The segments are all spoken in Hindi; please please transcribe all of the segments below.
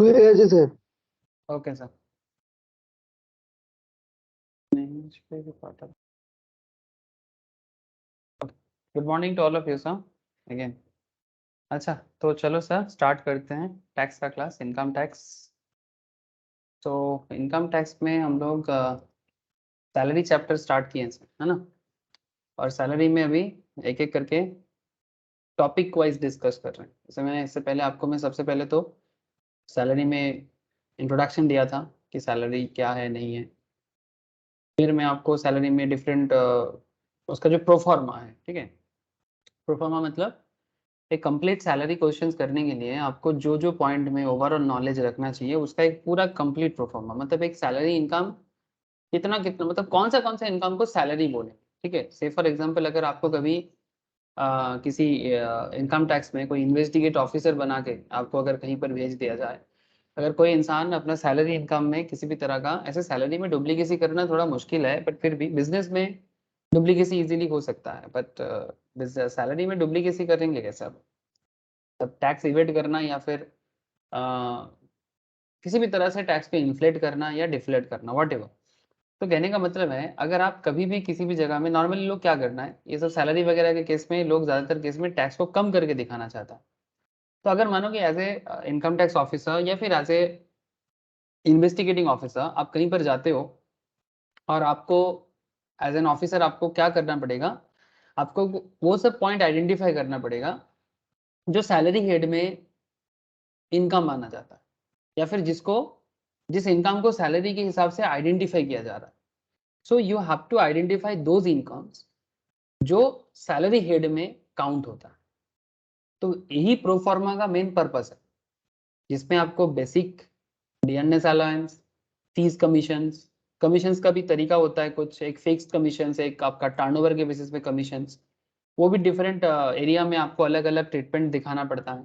হয়ে গেছে sir. Okay sir. Good morning to all of you sir again. अच्छा तो चलो सर स्टार्ट करते हैं टैक्स का क्लास, इनकम टैक्स। तो इनकम टैक्स में हम लोग सैलरी चैप्टर स्टार्ट किए हैं सर, है ना। और सैलरी में अभी एक एक करके टॉपिक वाइज डिस्कस कर रहे हैं। जैसे मैंने इससे पहले आपको मैं सबसे पहले तो सैलरी में इंट्रोडक्शन दिया था कि सैलरी क्या है नहीं है। फिर मैं आपको सैलरी में डिफरेंट उसका जो प्रोफार्मा है, ठीक है। प्रोफार्मा मतलब एक कंप्लीट सैलरी क्वेश्चंस करने के लिए आपको जो जो पॉइंट में ओवरऑल नॉलेज रखना चाहिए उसका एक पूरा कंप्लीट प्रोफार्मा, मतलब एक सैलरी इनकम कितना कितना, मतलब कौन सा इनकम को सैलरी बोले, ठीक है। से फॉर एग्जांपल अगर आपको कभी किसी इनकम टैक्स में कोई इन्वेस्टिगेट ऑफिसर बना के आपको अगर कहीं पर भेज दिया जाए, अगर कोई इंसान अपना सैलरी इनकम में किसी भी तरह का, ऐसे सैलरी में डुप्लीकेसी करना थोड़ा मुश्किल है, बट फिर भी बिजनेस में डुप्लीकेसी इजीली हो सकता है, बट सैलरी में डुप्लीकेसी करेंगे कैसे आप। तब टैक्स इवेट करना या फिर किसी भी तरह से टैक्स को इन्फ्लेट करना या डिफ्लेट करना, वॉट एवर। तो कहने का मतलब है अगर आप कभी भी किसी भी जगह में, नॉर्मली लोग क्या करना है, ये सब सैलरी वगैरह के केस में लोग ज़्यादातर केस में टैक्स को कम करके दिखाना चाहता है। तो अगर मानो कि as a income tax officer या फिर एज ए इन्वेस्टिगेटिंग ऑफिसर आप कहीं पर जाते हो और आपको एज एन ऑफिसर आपको क्या करना पड़ेगा, आपको वो सब पॉइंट आइडेंटिफाई करना पड़ेगा जो सैलरी हेड में इनकम माना जाता है, या फिर जिस इनकम को सैलरी के हिसाब से आइडेंटिफाई किया जा रहा है। So you have to identify those incomes जो सैलरी हेड में काउंट होता है। तो यही प्रोफार्मा का मेन पर्पस है, जिसमें आपको basic DNS allowance, fees commissions, commissions का भी तरीका होता है कुछ, एक फिक्स्ड कमीशंस, एक आपका टर्नओवर के बेसिस पे कमीशंस, वो भी डिफरेंट एरिया में आपको अलग अलग ट्रीटमेंट दिखाना पड़ता है।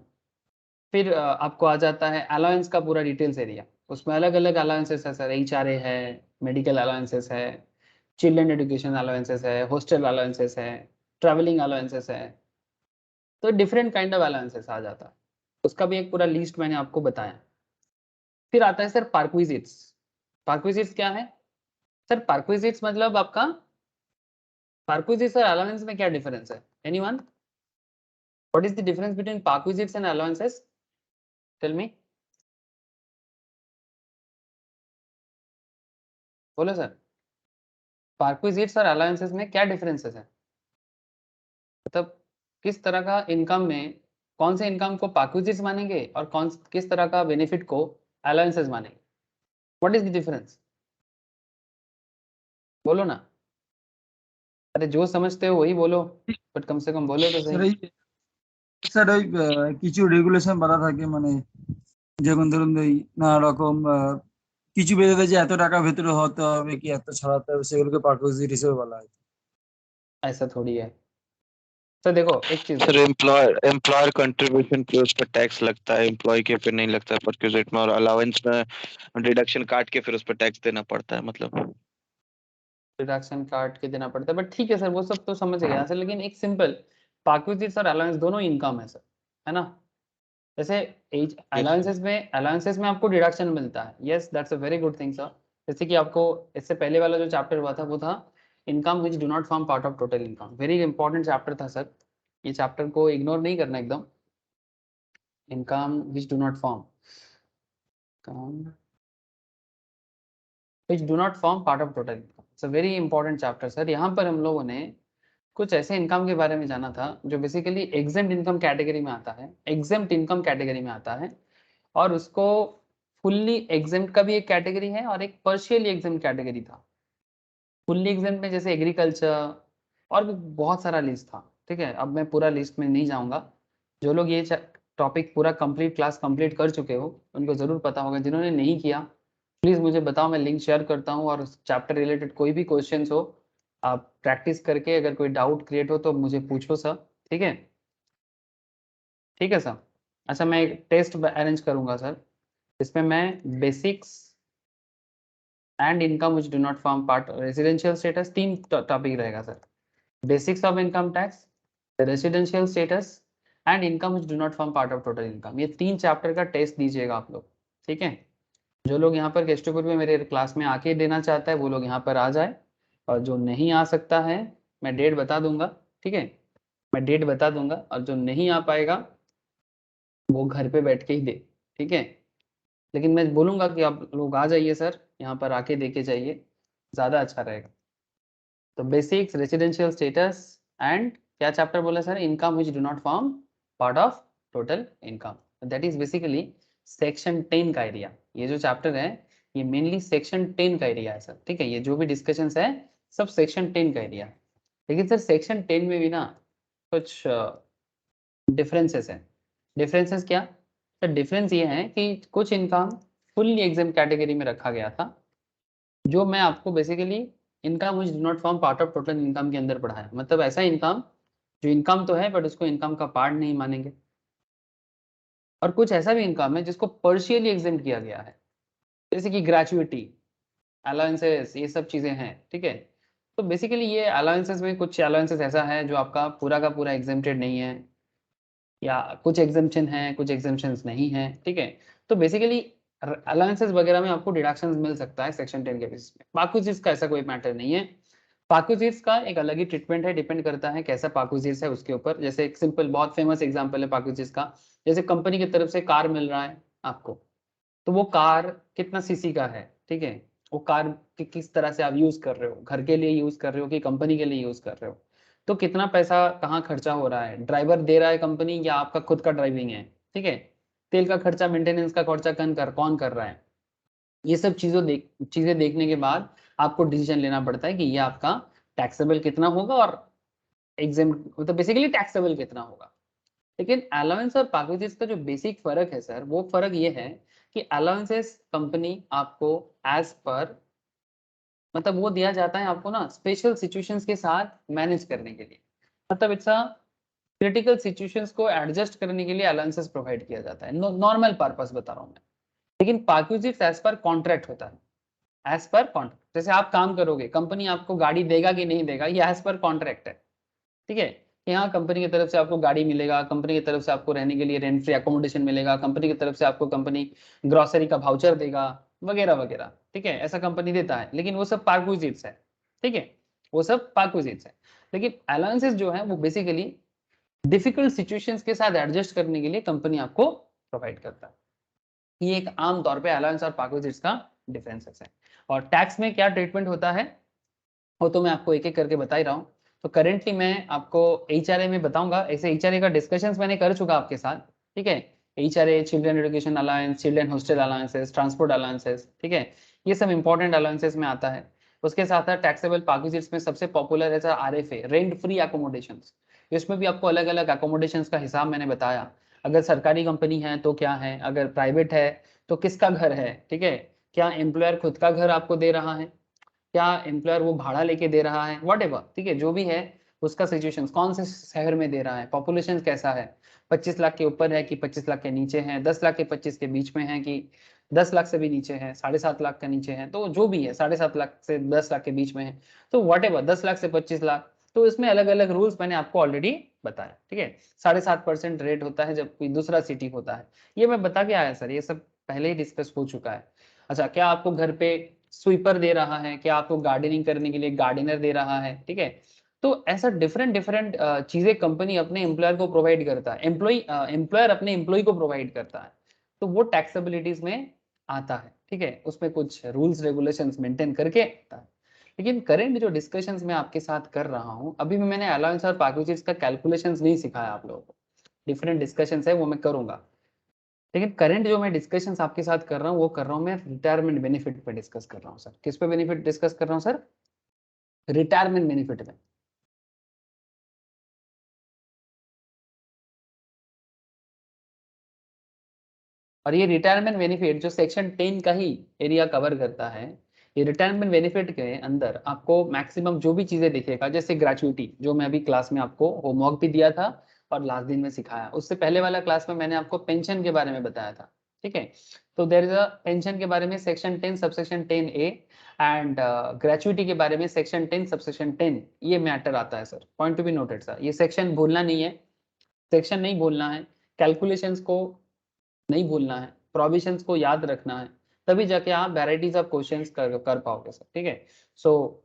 फिर आपको आ जाता है अलाउंस का पूरा डिटेल्स एरिया, उसमें अलग अलग अलाउंसेस है सर, HRA है, मेडिकल अलाउंसेस है, चिल्ड्रन एजुकेशन अलाउंसेस है, हॉस्टल अलाउंसेस है, ट्रैवलिंग अलाउंसेस है। तो डिफरेंट काइंड ऑफ अलाउंसेस आ जाता है, उसका भी एक पूरा लिस्ट मैंने आपको बताया। फिर आता है सर पार्क्विजिट्स। पार्क्विजिट्स क्या है सर? पार्क्विजिट्स मतलब आपका, पार्क्विजिट्स और अलाउंस में क्या डिफरेंस है? Anyone, what is the difference between perquisites and allowances? Tell me, बोलो सर। पार्क्विजिट्स और अलाउंसेस में क्या डिफरेंसेस है? मतलब किस तरह का इनकम में कौन से इनकम को पार्क्विजिट्स मानेंगे और किस तरह का बेनिफिट को अलाउंसेस मानेंगे? व्हाट इज द डिफरेंस, बोलो ना। अरे जो समझते हो वही बोलो, बट कम से कम बोलो तो স্যার सही। এই স্যার ওই কিছু রেগুলেশন বলা থাকে, মানে যেমন ধরুন ওই নানা রকম কিছু বেঁধে দেয় যে এত টাকা ভেতরে হতে হবে কি এত ছাড়াতে হবে, সেগুলোকে পারকোজিট হিসেবে বলা হয়। ऐसा थोड़ी है। तो देखो एक चीज सर एम्प्लॉयर एम्प्लॉयर कंट्रीब्यूशन पे उस पर टैक्स लगता है, एम्प्लॉय के पे नहीं लगता है परक्यूजिट में, और अलाउंस में डिडक्शन काट के फिर उस पर टैक्स देना पड़ता है। मतलब डिडक्शन काट के देना पड़ता है, बट ठीक है सर वो सब तो समझ गया सर, लेकिन एक सिंपल पार्क्विजिट्स और अलाउंस दोनों इनकम है सर, है ना। जैसे एज अलाउंसेस में आपको डिडक्शन मिलता है, yes that's a very good thing sir. जैसे कि आपको इससे पहले वाला जो चैप्टर हुआ था वो था income which do not form part of total income, very important chapter था सर। ये चैप्टर को इग्नोर नहीं करना एकदम। Income which do not form which do not form part of total income, it's a very important chapter sir. यहाँ पर हम लोगों ने कुछ ऐसे इनकम के बारे में जाना था जो बेसिकली एग्जेम्प्ट इनकम कैटेगरी में आता है, एग्जेम्प्ट इनकम कैटेगरी में आता है, और उसको फुल्ली एग्जेम्प्ट का भी एक कैटेगरी है और एक पार्शियली एग्जेम्प्ट कैटेगरी था। फुल्ली एग्जेम्प्ट में जैसे एग्रीकल्चर और भी बहुत सारा लिस्ट था, ठीक है। अब मैं पूरा लिस्ट में नहीं जाऊंगा, जो लोग ये टॉपिक पूरा कंप्लीट क्लास कंप्लीट कर चुके हो उनको ज़रूर पता होगा, जिन्होंने नहीं किया प्लीज़ मुझे बताओ, मैं लिंक शेयर करता हूँ, और चैप्टर रिलेटेड कोई भी क्वेश्चन हो आप प्रैक्टिस करके, अगर कोई डाउट क्रिएट हो तो मुझे पूछो सर, ठीक है। ठीक है सर। अच्छा मैं एक टेस्ट अरेंज करूंगा सर, इसमें मैं basics and income which do not form part residential status, 3 topic रहेगा sir. Basics of income tax, residential status and income which do not form part of total income, ये 3 चैप्टर का टेस्ट दीजिएगा आप लोग, ठीक है, जो लोग यहाँ पर केस्टोपुर में मेरे क्लास में आके देना चाहता है वो लोग यहाँ पर आ जाए, और जो नहीं आ सकता है मैं डेट बता दूंगा, ठीक है, मैं डेट बता दूंगा, और जो नहीं आ पाएगा वो घर पे बैठ के ही दे, ठीक है। लेकिन मैं बोलूंगा कि आप लोग आ जाइए सर, यहाँ पर आके देके जाइए, ज़्यादा अच्छा रहेगा। तो बेसिक्स, रेसिडेंशियल स्टेटस एंड क्या चैप्टर बोला sir, income which do not form part of total income, that is basically section 10 का एरिया। ये जो चैप्टर है ये मेनली सेक्शन 10 का एरिया है सर, ठीक है। ये जो भी डिस्कशंस है सब सेक्शन 10 का एरिया है। लेकिन सर सेक्शन 10 में भी ना कुछ डिफरेंसेस हैं। डिफरेंसेस क्या सर? डिफरेंस ये है कि कुछ इनकम फुल्ली एग्जाम कैटेगरी में रखा गया था, जो मैं आपको basically income which do not form part of total income के अंदर पढ़ाया। मतलब ऐसा इनकम जो इनकम तो है बट उसको इनकम का पार्ट नहीं मानेंगे, और कुछ ऐसा भी इनकम है जिसको पर्शियली एग्जाम किया गया है, जैसे कि ग्रेचुइटी, अलाउंसेस, ये सब चीजें हैं, ठीक है। तो बेसिकली ये अलाउंसेस में कुछ अलाउंसेस ऐसा है जो आपका पूरा का पूरा एग्जेम्प्टेड नहीं है, या कुछ एग्जाम्पशन है, कुछ एग्जाम्पशंस नहीं है, ठीक है। तो बेसिकली अलाउंसेस वगैरह में आपको डिडक्शंस मिल सकता है सेक्शन 10 के बेसिस पे। पाकूजीज का ऐसा कोई मैटर नहीं है। पाकूजीज का एक अलग ही ट्रीटमेंट है, डिपेंड करता है कैसा पाकूजीज है उसके ऊपर। जैसे एक सिंपल बहुत फेमस एग्जांपल है पाकूजीज का, जैसे कंपनी की तरफ से कार मिल रहा है आपको, तो वो कार कितना सीसी का है, ठीक है, वो कार किस तरह से आप यूज कर रहे हो, घर के लिए यूज कर रहे हो कि कंपनी के लिए यूज कर रहे हो, तो कितना पैसा कहाँ खर्चा हो रहा है, ड्राइवर दे रहा है कंपनी या आपका खुद का ड्राइविंग है, ठीक है, तेल का खर्चा, मेंटेनेंस का खर्चा कौन कर रहा है। ये सब चीजें देखने के बाद आपको डिसीजन लेना पड़ता है कि ये आपका टैक्सेबल कितना होगा और एग्जाम मतलब बेसिकली टैक्सेबल कितना होगा। लेकिन अलाउंस और पैकेजेस का जो बेसिक फर्क है सर, वो फर्क ये है कि अलाउंसेस कंपनी आपको एज पर मतलब वो दिया जाता है आपको ना स्पेशल सिचुएशंस के साथ मैनेज करने के लिए, मतलब इट्स अ क्रिटिकल सिचुएशंस को एडजस्ट करने के लिए अलाउंसेस प्रोवाइड किया जाता है, नॉर्मल पर्पस बता रहा हूँ मैं। लेकिन पैकेजेस एज पर कॉन्ट्रैक्ट होता है, एज पर कॉन्ट्रैक्ट। जैसे आप काम करोगे, कंपनी आपको गाड़ी देगा कि नहीं देगा, ये एज पर कॉन्ट्रैक्ट है, ठीक है। यहाँ कंपनी की तरफ से आपको गाड़ी मिलेगा, कंपनी की तरफ से आपको रहने के लिए रेंट फ्री अकोमोडेशन मिलेगा, कंपनी की तरफ से आपको कंपनी ग्रोसरी का वाउचर देगा वगैरह वगैरह, ठीक है, ऐसा कंपनी देता है। लेकिन वो सब पार्क्विजिट्स है, ठीक है, वो सब पार्क्विजिट्स है। लेकिन अलाउंसेस जो है वो बेसिकली डिफिकल्ट सिचुएशंस के साथ एडजस्ट करने के लिए कंपनी आपको प्रोवाइड करता है। ये एक आम तौर पे अलाउंस और पार्क्विजिट्स का डिफरेंसेस है। और टैक्स में क्या ट्रीटमेंट होता है वो तो मैं आपको एक एक करके बता ही रहा हूँ। तो करेंटली मैं आपको एचआरए में बताऊंगा, ऐसे एचआरए का डिस्कशंस मैंने कर चुका आपके साथ, ठीक है। HRA, children education allowance, children hostel allowances, transport allowances, ठीक है, ये सब इंपॉर्टेंट अलाउंसेस में आता है। उसके साथ साथ टैक्सेबल पैकेजेस में सबसे पॉपुलर है आरएफए, रेंट फ्री अकोमोडेशन। इसमें भी आपको अलग अलग अकोमोडेशन का हिसाब मैंने बताया। अगर सरकारी कंपनी है तो क्या है, अगर प्राइवेट है तो किसका घर है, ठीक है, क्या एम्प्लॉयर खुद का घर आपको दे रहा है, क्या एम्प्लॉयर वो भाड़ा लेके दे रहा है, वट एवर, ठीक है, जो भी है उसका सिचुएशन, कौन से शहर में दे रहा है, पॉपुलेशन कैसा है, 25 लाख के ऊपर है कि 25 लाख के नीचे है, 10 लाख के 25 के बीच में है कि 10 लाख से भी नीचे है, 7.5 लाख के नीचे है, तो जो भी है 7.5 लाख से 10 लाख के बीच में है, तो वट एवर 10 लाख से 25 लाख, तो इसमें अलग अलग रूल्स मैंने आपको ऑलरेडी बताया, ठीक है। 7.5% रेट होता है जब कोई दूसरा सिटी होता है, ये मैं बता के आया सर, ये सब पहले ही डिस्कस हो चुका है। अच्छा, क्या आपको घर पे स्वीपर दे रहा है, क्या आपको गार्डनिंग करने के लिए गार्डनर दे रहा है, ठीक है। तो ऐसा डिफरेंट डिफरेंट चीजें कंपनी अपने एम्प्लॉयर को प्रोवाइड करता है, एम्प्लॉयर अपने एम्प्लॉय को प्रोवाइड करता है, तो वो टैक्सेबिलिटीज में आता है, ठीक है, उसमें कुछ रूल्स रेगुलेशंस मेंटेन करके आता है। लेकिन करेंट जो डिस्कशंस मैं आपके साथ कर रहा हूँ, अभी भी मैंने अलाउंस और पैकेजेस का कैलकुलेशंस नहीं सिखाया आप लोगों को, डिफरेंट डिस्कशंस है वो मैं करूंगा। लेकिन करंट जो मैं डिस्कशंस आपके साथ कर रहा हूँ वो कर रहा हूँ मैं रिटायरमेंट बेनिफिट पे डिस्कस कर रहा हूँ सर। किस पे बेनिफिट डिस्कस कर रहा हूँ सर? रिटायरमेंट बेनिफिट में। और ये रिटायरमेंट बेनिफिट जो सेक्शन 10 का ही एरिया कवर करता है, ये रिटायरमेंट बेनिफिट के अंदर आपको मैक्सिमम जो भी चीजें दिखेगा, जैसे ग्रेचुइटी जो मैं अभी क्लास में आपको होमवर्क भी दिया था और लास्ट दिन में सिखाया, उससे पहले वाला क्लास में मैंने आपको पेंशन के बारे में बताया था, ठीक है। तो देयर इज अ पेंशन के बारे में section 10 subsection 10A, and gratuity के बारे में सेक्शन 10 सबसेक्शन 10, ये मैटर आता है sir, point to be noted sir, ये सेक्शन भूलना नहीं है, सेक्शन नहीं भूलना है, कैलकुलेशंस को नहीं भूलना है, प्रोविजंस को याद रखना है, तभी जाके आप वैराइटीज ऑफ क्वेश्चंस कर पाओगे सर, ठीक है। सो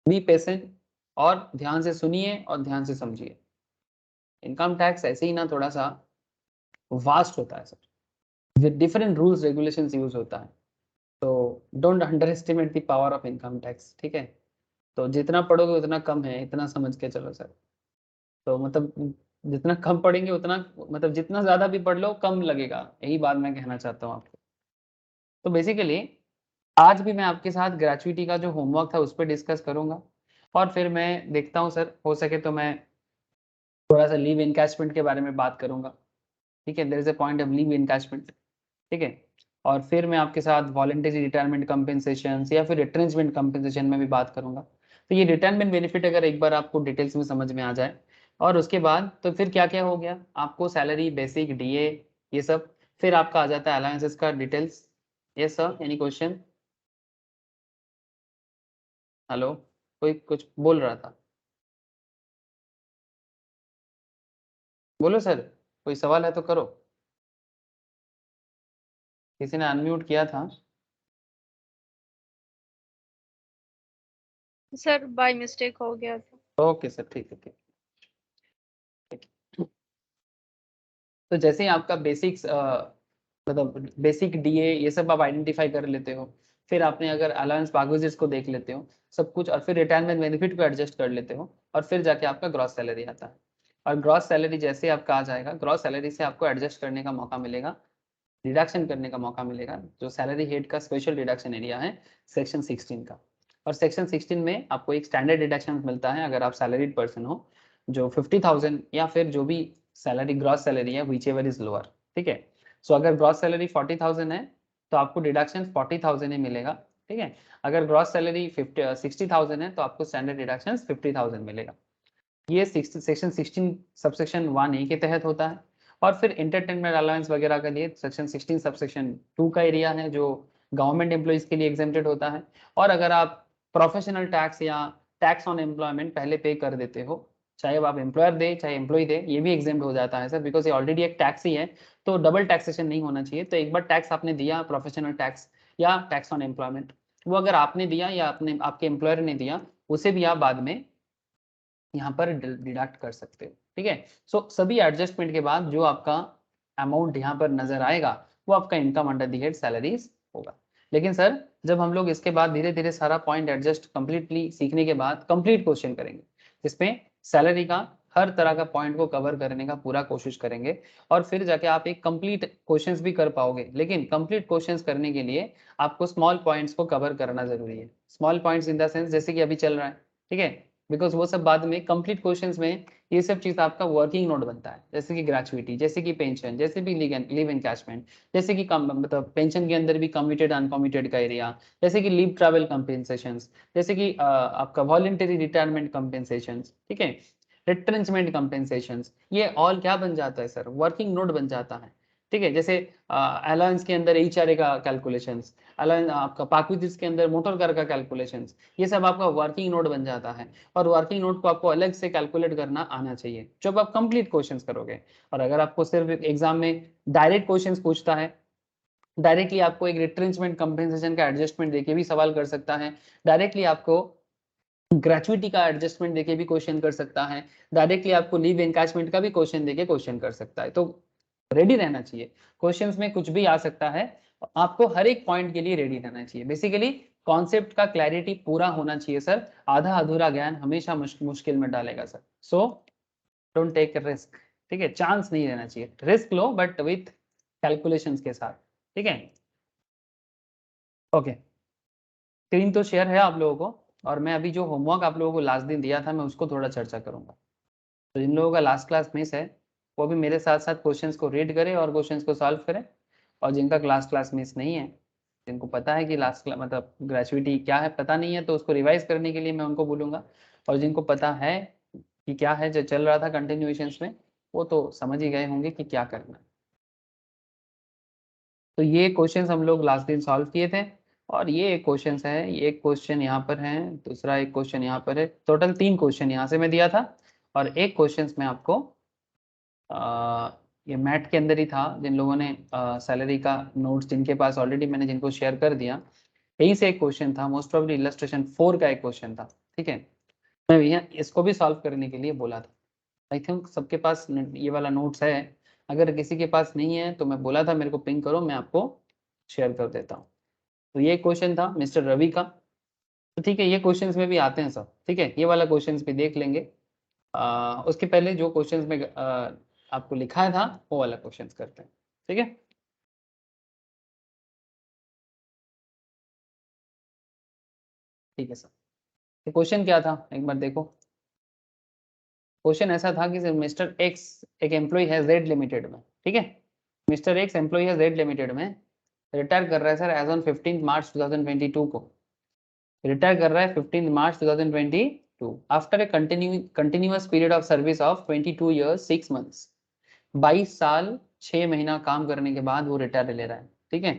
बी पेशेंट और ध्यान से सुनिए और ध्यान से समझिए। इनकम टैक्स ऐसे ही ना थोड़ा सा वास्ट होता है sir, with different rules regulations use होता है, तो don't under estimate the power of income tax, ठीक है। तो जितना पढ़ोगे उतना कम है, इतना समझ के चलो सर। तो मतलब जितना कम पढ़ेंगे उतना, मतलब जितना ज्यादा भी पढ़ लो कम लगेगा, यही बात मैं कहना चाहता हूँ आपको। तो बेसिकली आज भी मैं आपके साथ ग्रेचुइटी का जो होमवर्क था उस पर डिस्कस करूंगा, और फिर मैं देखता हूँ सर, हो सके तो मैं थोड़ा सा लीव इनकैशमेंट के बारे में बात करूंगा, ठीक है। There is a point of leave encashment, ठीक है। और फिर मैं आपके साथ वॉलंटरी रिटायरमेंट कंपेंसेशन या फिर रिट्रेंचमेंट कंपेंसेशन में भी बात करूंगा। तो ये रिटायरमेंट बेनिफिट अगर एक बार आपको डिटेल्स में समझ में आ जाए, और उसके बाद तो फिर क्या क्या हो गया, आपको सैलरी, बेसिक, डीए, ये सब, फिर आपका आ जाता है अलाउंसेस का details. Yes sir, any question? Hello, कोई कुछ बोल रहा था? बोलो सर, कोई सवाल है तो करो। किसी ने अनम्यूट किया था? सर बाय मिस्टेक हो गया था। ओके सर, ठीक है, ठीक। तो जैसे ही आपका बेसिक्स मतलब बेसिक डीए ये सब आप आइडेंटिफाई कर लेते हो, फिर आपने अगर अलाउंस पागोजेस को देख लेते हो सब कुछ, और फिर रिटायरमेंट बेनिफिट को एडजस्ट कर लेते हो, और फिर जाके आपका ग्रॉस सैलरी आता है। और ग्रॉस सैलरी जैसे आपका आ जाएगा, ग्रॉस सैलरी से आपको एडजस्ट करने का मौका मिलेगा, डिडक्शन करने का मौका मिलेगा, जो सैलरी हेड का स्पेशल डिडक्शन एरिया है सेक्शन 16 का। और सेक्शन 16 में आपको एक स्टैंडर्ड डिडक्शन मिलता है अगर आप सैलरीड पर्सन हो, जो 50,000 या फिर जो भी सैलरी ग्रॉस सैलरी है विच एवर इज लोअर, ठीक है। सो अगर ग्रॉस सैलरी 40,000 है तो आपको डिडक्शन 40,000 ही मिलेगा, ठीक है। अगर ग्रॉस सैलरी 60,000 है तो आपको स्टैंडर्ड डिडक्शन 50,000 मिलेगा। ये सेक्शन 16 सबसेक्शन 1A के तहत होता है। और फिर एंटरटेनमेंट अलाउंस वगैरह के लिए सेक्शन 16 सबसेक्शन 2 का एरिया है, जो गवर्नमेंट एम्प्लॉइज के लिए एग्जेम्प्टेड होता है। और अगर आप प्रोफेशनल टैक्स या टैक्स ऑन एम्प्लॉयमेंट पहले पे कर देते हो, चाहे आप एम्प्लॉयर दे चाहे एम्प्लॉय दे, ये भी एग्जेम्प्ट हो जाता है सर, बिकॉज ये ऑलरेडी एक टैक्स ही है, तो डबल टैक्सेशन नहीं होना चाहिए। तो एक बार टैक्स आपने दिया, प्रोफेशनल टैक्स या टैक्स ऑन एम्प्लॉयमेंट, वो अगर आपने दिया या अपने आपके एम्प्लॉयर ने दिया, उसे भी आप बाद में यहाँ पर डिडक्ट कर सकते हो, ठीक है। सो सभी एडजस्टमेंट के बाद जो आपका अमाउंट यहाँ पर नजर आएगा वो आपका income under the head salaries होगा। लेकिन सर जब हम लोग इसके बाद धीरे धीरे सारा पॉइंट एडजस्ट कंप्लीटली सीखने के बाद कंप्लीट क्वेश्चन करेंगे, जिसमें सैलरी का हर तरह का पॉइंट को कवर करने का पूरा कोशिश करेंगे, और फिर जाके आप एक कंप्लीट क्वेश्चंस भी कर पाओगे। लेकिन कंप्लीट क्वेश्चंस करने के लिए आपको स्मॉल पॉइंट्स को कवर करना जरूरी है। Small points in the sense जैसे कि अभी चल रहा है, ठीक है, बिकॉज वो सब बाद में कंप्लीट क्वेश्चंस में ये सब चीज आपका वर्किंग नोट बनता है, जैसे कि ग्रेचुइटी, जैसे कि पेंशन, जैसे भी लिव इनकैशमेंट, जैसे कि मतलब पेंशन के अंदर भी कम्यूटेड अनकम्यूटेड का एरिया, जैसे कि लीव ट्रैवल कंपेंसेशन, जैसे कि आपका वॉलंटरी रिटायरमेंट कंपेंसेशन, ठीक है, रिट्रेंचमेंट कंपेंसेशन, ये ऑल क्या बन जाता है सर, वर्किंग नोट बन जाता है, ठीक है। जैसे अलाउंस के अंदर HRA का कैलकुलेशंस, अलाउंस आपका पाक्विटिस के अंदर मोटर कार का कैलकुलेशंस, ये सब आपका वर्किंग नोट बन जाता है। और वर्किंग नोट को आपको अलग से कैलकुलेट करना आना चाहिए जब आप कंप्लीट क्वेश्चंस करोगे। और अगर आपको सिर्फ एग्जाम में डायरेक्ट क्वेश्चंस पूछता है, डायरेक्टली आपको एक रिट्रेंचमेंट कंपेंसेशन का एडजस्टमेंट देके भी सवाल कर सकता है, डायरेक्टली आपको ग्रेचुइटी का एडजस्टमेंट देके भी क्वेश्चन कर सकता है, डायरेक्टली आपको लीव एनकैशमेंट का भी क्वेश्चन देके क्वेश्चन कर सकता है। तो रेडी रहना चाहिए, क्वेश्चंस में कुछ भी आ सकता है, आपको हर एक पॉइंट के लिए रेडी रहना चाहिए। बेसिकली कॉन्सेप्ट का क्लैरिटी पूरा होना चाहिए सर, आधा अधूरा ज्ञान हमेशा मुश्किल में डालेगा sir. So don't take risk, ठीक है, चांस नहीं रहना चाहिए, रिस्क लो बट विथ कैलकुलेशंस के साथ, ठीक है। ओके, स्क्रीन तो शेयर है आप लोगों को, और मैं अभी जो होमवर्क आप लोगों को लास्ट दिन दिया था मैं उसको थोड़ा चर्चा करूंगा। तो जिन लोगों का लास्ट क्लास मिस है वो भी मेरे साथ साथ क्वेश्चंस को रीड करें और क्वेश्चंस को सॉल्व करें, और जिनका क्लास मिस नहीं है, जिनको पता है कि लास्ट मतलब ग्रेचुइटी क्या है पता नहीं है, तो उसको रिवाइज करने के लिए मैं उनको बोलूँगा। और जिनको पता है कि क्या है जो चल रहा था कंटिन्यूएशंस में, वो तो समझ ही गए होंगे कि क्या करना है। तो ये क्वेश्चंस हम लोग लास्ट दिन सॉल्व किए थे, और ये एक क्वेश्चन है, ये एक क्वेश्चन यहाँ पर है, दूसरा एक क्वेश्चन यहाँ पर है, टोटल 3 क्वेश्चन यहाँ से मैं दिया था, और एक क्वेश्चन में आपको ये मैट के अंदर ही था, जिन लोगों ने सैलरी का नोट्स जिनके पास ऑलरेडी मैंने जिनको शेयर कर दिया, यही से एक क्वेश्चन था, मोस्ट प्रोबेबली इलस्ट्रेशन 4 का एक क्वेश्चन था। ठीक है, मैं यहाँ इसको भी सॉल्व करने के लिए बोला था। आई थिंक सबके पास ये वाला नोट्स है, अगर किसी के पास नहीं है तो मैं बोला था मेरे को पिंग करो, मैं आपको शेयर कर देता हूँ। तो ये क्वेश्चन था मिस्टर रवि का। तो ठीक है, ये क्वेश्चंस में भी आते हैं सब। ठीक है, ये वाला क्वेश्चंस भी देख लेंगे। उसके पहले जो क्वेश्चंस में आपको लिखा था वो वाला क्वेश्चंस करते हैं। ठीक है, ठीक है सर। तो क्वेश्चन क्या था एक बार देखो। क्वेश्चन ऐसा था कि मिस्टर एक्स एक एम्प्लॉय है जेड लिमिटेड में। ठीक है, मिस्टर एक्स एम्प्लॉय है जेड लिमिटेड में, रिटायर कर रहा है सर एज ऑन 15 मार्च 2022 को। रिटायर कर रहा है 15 मार्च 2022 after a continuous period of service of 22 years 6 months. 22 साल 6 महीना काम करने के बाद वो रिटायर ले रहा है। ठीक है,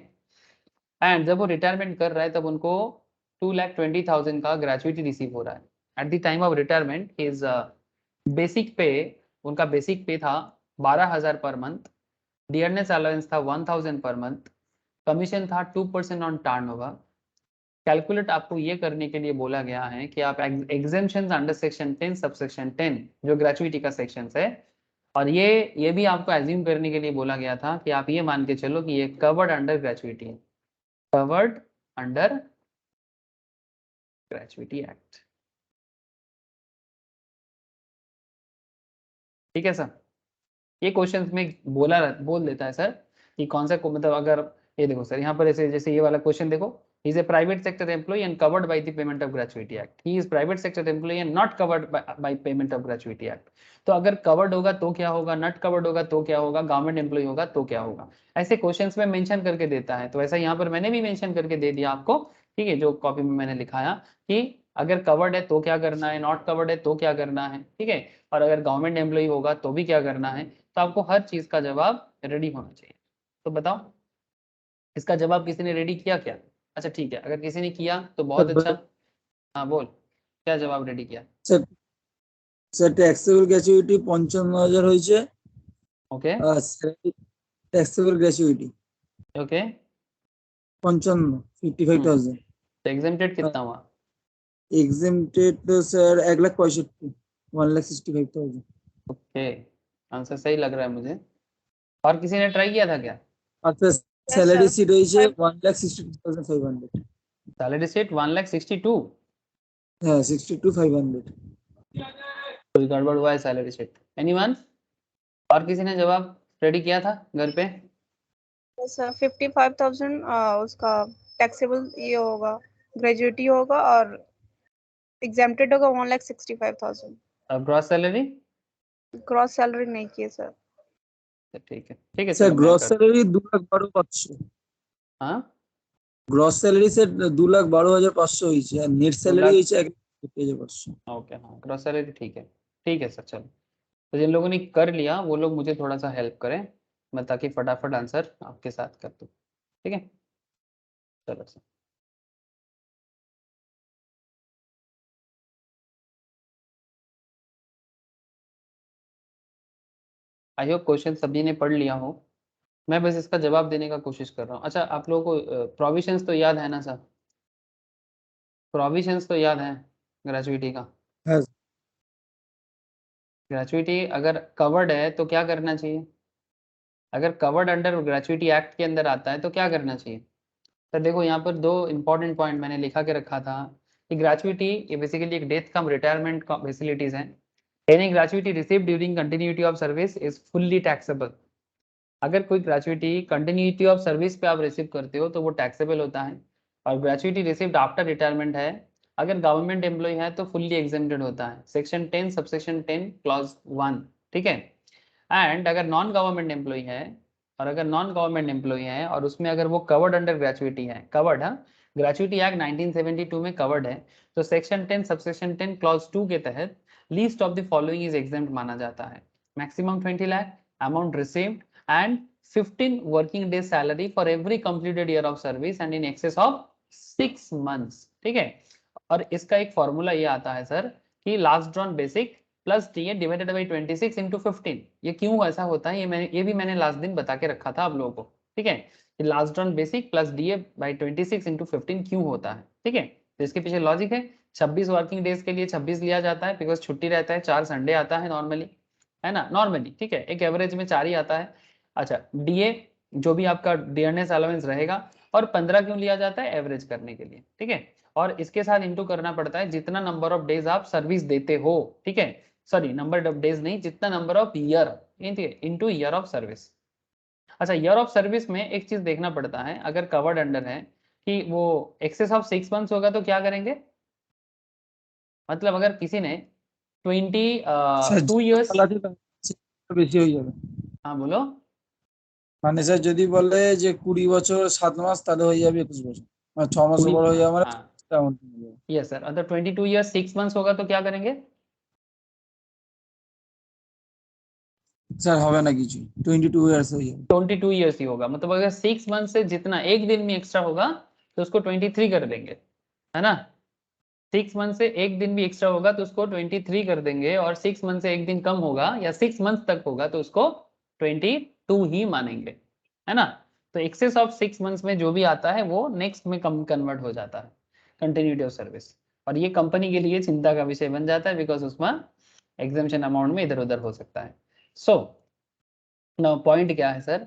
एंड जब वो रिटायरमेंट कर रहा है तब उनको 2,20,000 का ग्रेचुइटी रिसीव हो रहा है। Eight the time of retirement his basic पे, उनका बेसिक पे था 12,000 पर मंथ, डियरनेस अलाउंस था 1,000 पर मंथ, कमीशन था 2% ऑन टर्नओवर। कैलकुलेट आपको ये करने के लिए बोला गया है कि आप एग्जेम्पशंस अंडर सेक्शन 10 सबसेक्शन 10 जो ग्रेचुइटी का सेक्शन है, और ये भी आपको एज्यूम करने के लिए बोला गया था कि आप ये मान के चलो कि ये कवर्ड अंडर ग्रेचुइटी है, कवर्ड अंडर ग्रेचुइटी एक्ट। ठीक है सर, ये क्वेश्चन में बोल देता है सर कि कौन सा मतलब अगर ये देखो सर यहाँ पर ऐसे जैसे ये वाला क्वेश्चन देखो, he is a private sector employee and covered by the payment of gratuity act. He is private sector employee and not covered by payment of gratuity act. तो अगर कवर्ड होगा तो क्या होगा, नॉट कवर्ड होगा तो क्या होगा, गवर्नमेंट एम्प्लॉय होगा तो क्या होगा, ऐसे क्वेश्चंस में मेंशन करके देता है। तो ऐसा यहाँ पर मैंने भी मेंशन करके दे दिया आपको। ठीक है, जो कॉपी में मैंने लिखाया कि अगर कवर्ड है तो क्या करना है, नॉट कवर्ड है तो क्या करना है। ठीक है, और अगर गवर्नमेंट एम्प्लॉय होगा तो भी क्या करना है। तो आपको हर चीज का जवाब रेडी होना चाहिए। तो बताओ इसका जवाब किसी ने रेडी किया क्या? अच्छा ठीक है, अगर किसी ने किया तो बहुत अच्छा। हाँ बोल, क्या जवाब रेडी किया? স্যার স্যার ট্যাক্সেবল গ্র্যাচুইটি 55,000 হয়েছে। ओके আর ট্যাক্সেবল গ্র্যাচুইটি ओके, 55,000। तो एग्जेम्प्टेड कितना हुआ? एग्जेम्प्टेड तो सर 1,65,000, 1,65,000। ओके, आंसर सही लग रहा है मुझे। और किसी ने ट्राई किया था क्या? আচ্ছা, Yes, স্যালারি sir. সিট হয়েছে 1,62,500। Salary set 1,62,000। হ্যাঁ 62,500। कोई गड़बड़ हुआ है सैलरी सेट? एनीवन? और किसी ने जवाब रेडी किया था घर पे? Yes, sir. 55,000 उसका टैक्सेबल ये होगा, ग्रेजुएटी होगा, और एग्जेम्प्टेड होगा 1,65,000। और ग्रॉस सैलरी? क्रॉस सैलरी नहीं की है सर। ठीक है ठीक है, স্যার चलो मैं গ্রস कर। স্যালারি 2,12,500। हाँ গ্রস স্যালারি স্যার 2,12,500 হয়েছে, আর নেট 2 স্যালারি लाख। হয়েছে 1,500। ओके हाँ, ग्रॉस सैलरी ठीक है सर। चलो, तो जिन लोगों ने कर लिया वो लोग मुझे थोड़ा सा हेल्प करें, मैं ताकि फटाफट आंसर आपके साथ कर दूँ। ठीक है, चलो सर। आई होप क्वेश्चन सभी ने पढ़ लिया हो, मैं बस इसका जवाब देने का कोशिश कर रहा हूँ। अच्छा, आप लोगों को प्रोविजंस तो याद है ना सर? प्रोविजंस तो याद है ग्रेचुइटी का? হ্যাঁ ग्रेचुइटी अगर कवर्ड है तो क्या करना चाहिए? अगर कवर्ड अंडर ग्रेचुइटी एक्ट के अंदर आता है तो क्या करना चाहिए? तो देखो यहाँ पर दो इंपॉर्टेंट पॉइंट मैंने लिखा के रखा था कि ग्रेचुइटी ये बेसिकली एक डेथ कम रिटायरमेंट फैसिलिटीज हैं। Any gratuity received during continuity of service is fully taxable. अगर कोई ग्रेचुइटी कंटिन्यूटी ऑफ सर्विस पे आप रिसीव करते हो तो वो टैक्सेबल होता है, और ग्रेचुइटी रिसीव्ड आफ्टर रिटायरमेंट है, अगर गवर्नमेंट एम्प्लॉय है तो फुल्ली एग्जेम्प्टेड होता है, सेक्शन 10 सबसेक्शन 10 क्लॉज 1। ठीक है, एंड अगर नॉन गवर्नमेंट एम्प्लॉय है, और अगर नॉन गवर्नमेंट एम्प्लॉय है और उसमें अगर वो कवर्ड अंडर ग्रेचुइटी है, कवर्ड है, ग्रेचुइटी एक्ट 1972 में कवर्ड है, तो सेक्शन 10 सबसेक्शन 10 क्लॉज 2 के तहत least of the following is exempt माना जाता है। Maximum 20 lakh amount received and 15 working days salary for every completed year of service and in excess of 6 months। ठीक है, और इसका एक फॉर्मूला ये आता है सर कि last drawn basic plus D A divided by 26 into 15। ये क्यों ऐसा होता है ये भी मैंने लास्ट दिन बता के रखा था आप लोगों को, ठीक है। Last on basic plus D A by 26 into 15 क्यों होता है, ठीक है। तो इसके पीछे लॉजिक है, 26 वर्किंग डेज के लिए 26 लिया जाता है बिकॉज छुट्टी रहता है, 4 संडे आता है नॉर्मली, है ना, नॉर्मली, ठीक है, एक एवरेज में 4 ही आता है। अच्छा, डीए जो भी आपका डियरनेस अलाउंस रहेगा, और 15 क्यों लिया जाता है, एवरेज करने के लिए, ठीक है। और इसके साथ इंटू करना पड़ता है जितना नंबर ऑफ डेज आप सर्विस देते हो, ठीक है, सॉरी नंबर ऑफ डेज नहीं, जितना number of year into year of service. अच्छा, ईयर ऑफ सर्विस में एक चीज देखना पड़ता है, अगर कवर्ड अंडर है कि वो एक्सेस ऑफ 6 मंथ्स होगा तो क्या करेंगे, मतलब अगर किसी ने 22 years, বেশি হয়ে যাবে। हाँ बोलो, মানে স্যার যদি বলে যে 20 বছর 7 মাস তাহলে হয়ে যাবে 21 বছর, মানে 6 মাসের বড় হয়ে যাবে মানে हाँ amount হয়ে যাবে। यस सर, अगर 22 years 6 months होगा तो क्या करेंगे, স্যার হবে না কিছু, 22 ইয়ার্স হয়ে যাবে। 22 years ही होगा, मतलब अगर 6 मंथ से जितना एक दिन में एक्स्ट्रा होगा तो उसको 23 कर देंगे, है ना। 6 मंथ से एक दिन भी एक्स्ट्रा होगा तो उसको 23 कर देंगे, और 6 मंथ से एक दिन कम होगा या 6 मंथ तक होगा तो उसको 22 ही मानेंगे, है ना। तो एक्सेस ऑफ 6 मंथ्स में जो भी आता है वो नेक्स्ट में कम कन्वर्ट हो जाता है, कंटिन्यूटी ऑफ सर्विस, और ये कंपनी के लिए चिंता का विषय बन जाता है बिकॉज उसमें एग्जामिशन अमाउंट में इधर उधर हो सकता है। सो नाउ पॉइंट क्या है sir,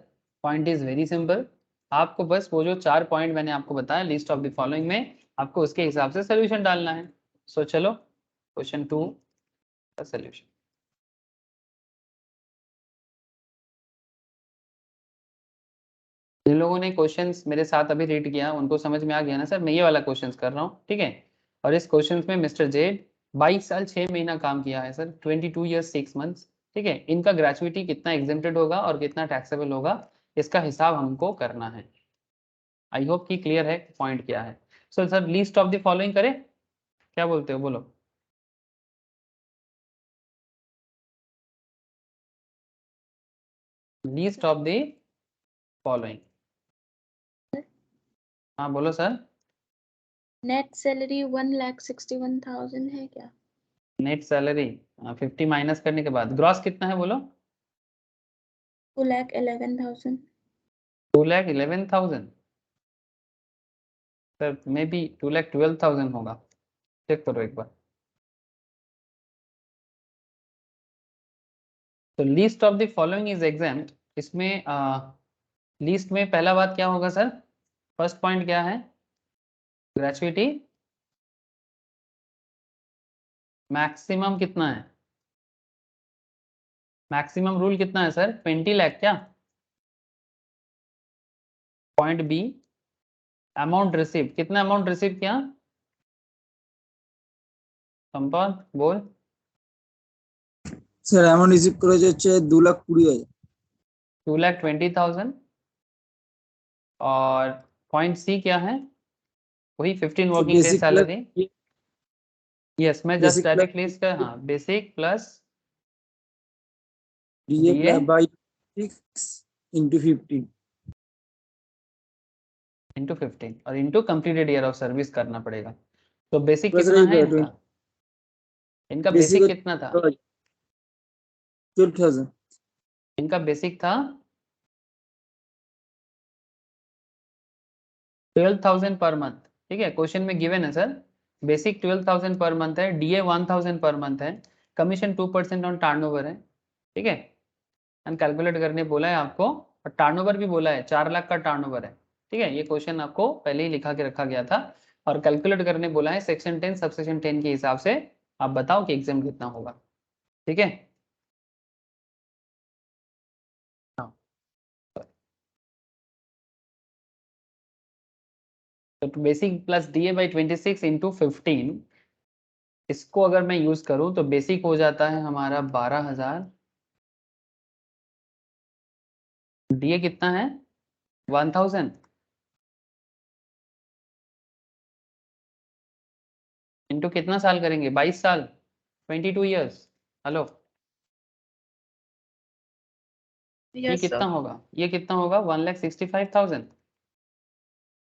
point is very simple, आपको बस वो जो 4 पॉइंट मैंने आपको बताया लिस्ट ऑफ द फॉलोइंग में, आपको उसके हिसाब से सोल्यूशन डालना है। सो चलो क्वेश्चन 2 का सोल्यूशन। जिन लोगों ने क्वेश्चंस मेरे साथ अभी रीड किया उनको समझ में आ गया ना सर, मैं ये वाला क्वेश्चंस कर रहा हूँ, ठीक है। और इस क्वेश्चंस में मिस्टर जेड 22 साल 6 महीना काम किया है सर, 22 years 6 months, ठीक है। इनका ग्रेचुइटी कितना एग्जेम्प्टेड होगा और कितना टैक्सेबल होगा, इसका हिसाब हमको करना है। आई होप कि क्लियर है पॉइंट क्या है। So sir list of the following करें, क्या बोलते हो बोलो। लिस्ट ऑफ द फॉलोइंग, हाँ बोलो सर। नेट सैलरी 1,61,000 है क्या? नेट सैलरी 50 माइनस करने के बाद ग्रॉस कितना है बोलो। 2,11,000। 2,11,000 सर, मे बी 2,12,000 होगा, चेक करो एक बार। तो list of the following is exempt, इसमें लिस्ट में पहला बात क्या होगा सर, फर्स्ट पॉइंट क्या है, ग्रेचुइटी मैक्सिमम कितना है, मैक्सिमम रूल कितना है सर, 20 लाख क्या। पॉइंट बी, अमाउंट रिसीव, कितना अमाउंट रिसीव किया, संपत बोल। স্যার অ্যামাউন্ট রিসিভ করেছে হচ্ছে 2,20,000। 2,20,000, और पॉइंट सी क्या है, वही 15 working days basic salary. Yes, मैं जस्ट Basic plus डायरेक्टली इसका, हाँ basic plus DA DA by 6 into 15। Into 15 और into completed year of service करना पड़ेगा। तो बेसिक बस कितना है रही इनका, इनका बेसिक बेसिक कितना था, 12,000। इनका बेसिक था 12,000 पर मंथ, ठीक है, क्वेश्चन में गिवन है सर, बेसिक 12,000 पर मंथ है, DA 1,000 पर मंथ है, कमीशन 2% ऑन टर्नओवर है, ठीक है। एंड कैलकुलेट करने बोला है आपको, और टर्नओवर भी बोला है, 4 लाख का टर्नओवर है, ठीक है। ये क्वेश्चन आपको पहले ही लिखा के रखा गया था, और कैलकुलेट करने बोला है सेक्शन 10 सबसेक्शन 10 के हिसाब से, आप बताओ कि एग्जाम कितना होगा, ठीक है। तो basic plus DA by 26 into 15, इसको अगर मैं यूज करूं तो बेसिक हो जाता है हमारा 12,000, DA कितना है 1,000, इंटू कितना साल करेंगे 22 साल 22 years, हेलो, ये यस कितना सर। होगा, ये कितना होगा 1,65,000,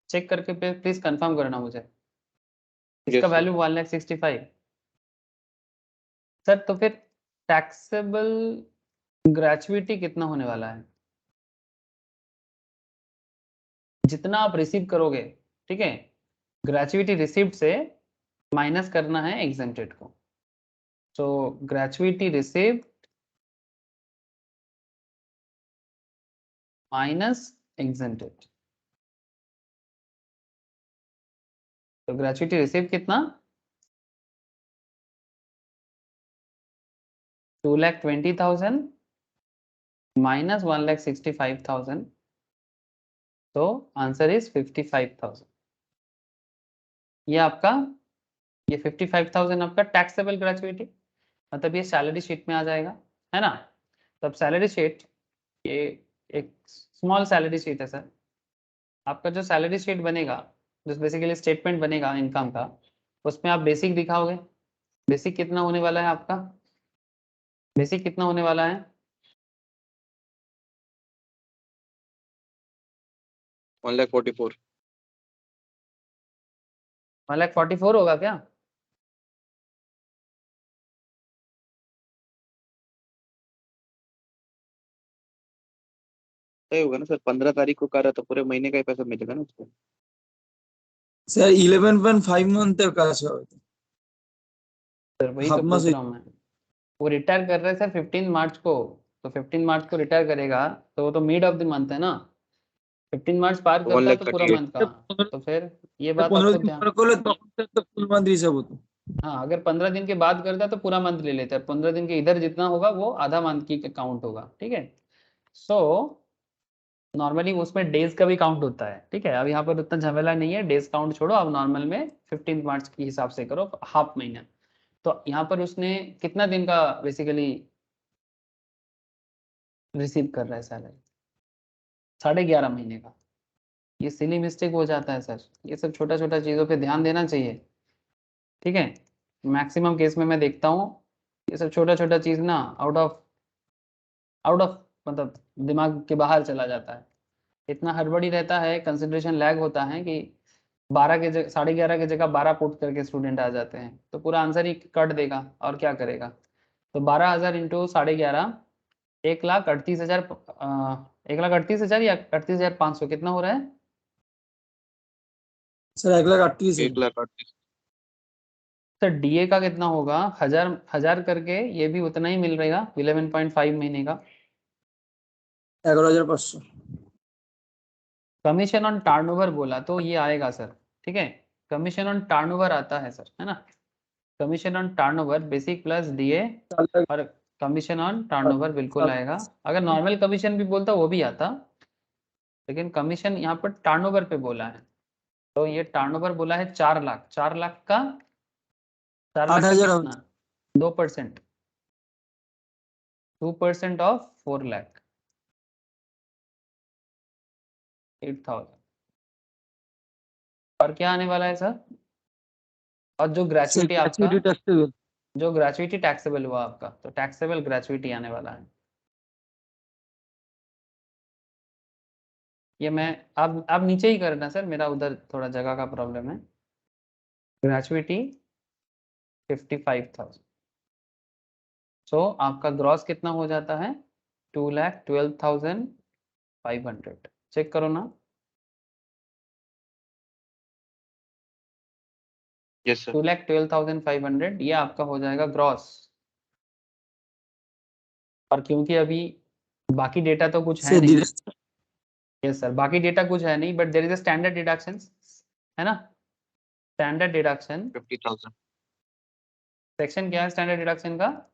चेक करके प्लीज कंफर्म करना मुझे, इसका Yes, sir. Value 1,65,000 sir. तो फिर टैक्सेबल ग्रेचुइटी कितना होने वाला है, जितना आप रिसीव करोगे, ठीक है, ग्रेचुइटी रिसीव्ड से माइनस करना है एग्जेम्प्टेड को। सो ग्रेचुइटी रिसीव्ड माइनस एग्जेम्प्टेड। तो ग्रेचुइटी रिसीव कितना, 2,20,000 माइनस 1,65,000, तो आंसर इज 55,000। ये आपका, ये 55,000 आपका टैक्सेबल ग्रेचुइटी, मतलब ये सैलरी शीट में आ जाएगा, है ना। तब सैलरी शीट, ये एक स्मॉल सैलरी शीट है सर। आपका जो सैलरी शीट बनेगा, जो बेसिकली स्टेटमेंट बनेगा इनकम का, उसमें आप बेसिक दिखाओगे। बेसिक कितना होने वाला है आपका, बेसिक कितना होने वाला है, 1,44,000। 1,44,000 होगा क्या? सही होगा ना सर, 15 तारीख को कर रहा था, पूरे महीने का ही पैसा मिलेगा ना उसको। স্যার 11.5 মান্থের কাজ হবে सर वही हाफ तो मास पूछ रहा हूँ मैं। वो रिटायर कर रहे हैं सर 15 मार्च को, तो 15 मार्च को रिटायर करेगा, तो वो तो मिड ऑफ द मंथ है ना, 15 मार्च पार करता है तो पूरा 1,38,000। मंथ का। तो फिर ये बात 15 आपको দিন ध्यान, পর করলে তখন তো একটা ফুল মান্থ হিসাব হতো। हाँ अगर 15 दिन के बाद करता है तो पूरा मंथ ले लेता है, 15 दिन के इधर जितना होगा वो आधा मंथ की काउंट होगा, ठीक है। सो नॉर्मली उसमें डेज का भी काउंट होता है, ठीक है। अब यहाँ पर उतना झमेला नहीं है, डेज काउंट छोड़ो, अब नॉर्मल में 15 मार्च के हिसाब से करो, हाफ महीना। तो यहाँ पर उसने कितना दिन का बेसिकली रिसीव कर रहा है सैलरी, 11.5 महीने का। ये सिली मिस्टेक हो जाता है सर, ये सब छोटा छोटा चीज़ों पे ध्यान देना चाहिए, ठीक है। मैक्सिमम केस में मैं देखता हूँ ये सब छोटा छोटा चीज़ ना आउट ऑफ मतलब दिमाग के बाहर चला जाता है। इतना हड़बड़ी रहता है, कंसंट्रेशन लैग होता है कि 12 के जगह 11:30 की जगह 12 पुट करके स्टूडेंट आ जाते हैं, तो पूरा आंसर ही कट देगा और क्या करेगा। तो 12,000 इंटू 11.5, 1,38,000, 1,38,000 या 38,500 कितना हो रहा है স্যার 1,38,000 1,38,000। सर। डीए का कितना होगा, हजार हजार करके ये भी उतना ही मिल रहेगा 11.5 महीने का। 11,500 कमीशन ऑन टर्नओवर बोला तो ये आएगा सर, ठीक है। कमीशन ऑन टर्नओवर आता है सर, है ना। Commission on turnover basic plus DA और कमीशन ऑन टर्नओवर बिल्कुल आएगा। अगर नॉर्मल कमीशन भी बोलता वो भी आता, लेकिन कमीशन यहाँ पर टर्नओवर पे बोला है, तो ये टर्नओवर बोला है 4 लाख, 4 लाख का 4 लाख का 8,000 कितना, 2%, 2% ऑफ 4 लाख, 8,000। और क्या आने वाला है सर, और जो ग्रेचुइटी आपका, গ্র্যাচুইটি ট্যাক্সেবল जो ग्रेचुइटी टैक्सेबल हुआ आपका, तो टैक्सेबल ग्रेचुइटी आने वाला है। ये मैं अब नीचे ही करना सर, मेरा उधर थोड़ा जगह का प्रॉब्लम है। ग्रेचुइटी 55,000, सो आपका ग्रॉस कितना हो जाता है, 2,12,500। चेक करो ना। Yes sir. 2,12,500 ये आपका हो जाएगा ग्रॉस। और क्योंकि अभी बाकी डेटा तो कुछ है সে नहीं, ডিরেক্ট यस सर, बाकी डेटा कुछ है नहीं, but there is a standard deduction, है ना। Standard deduction 50,000। सेक्शन क्या है स्टैंडर्ड डिडक्शन का,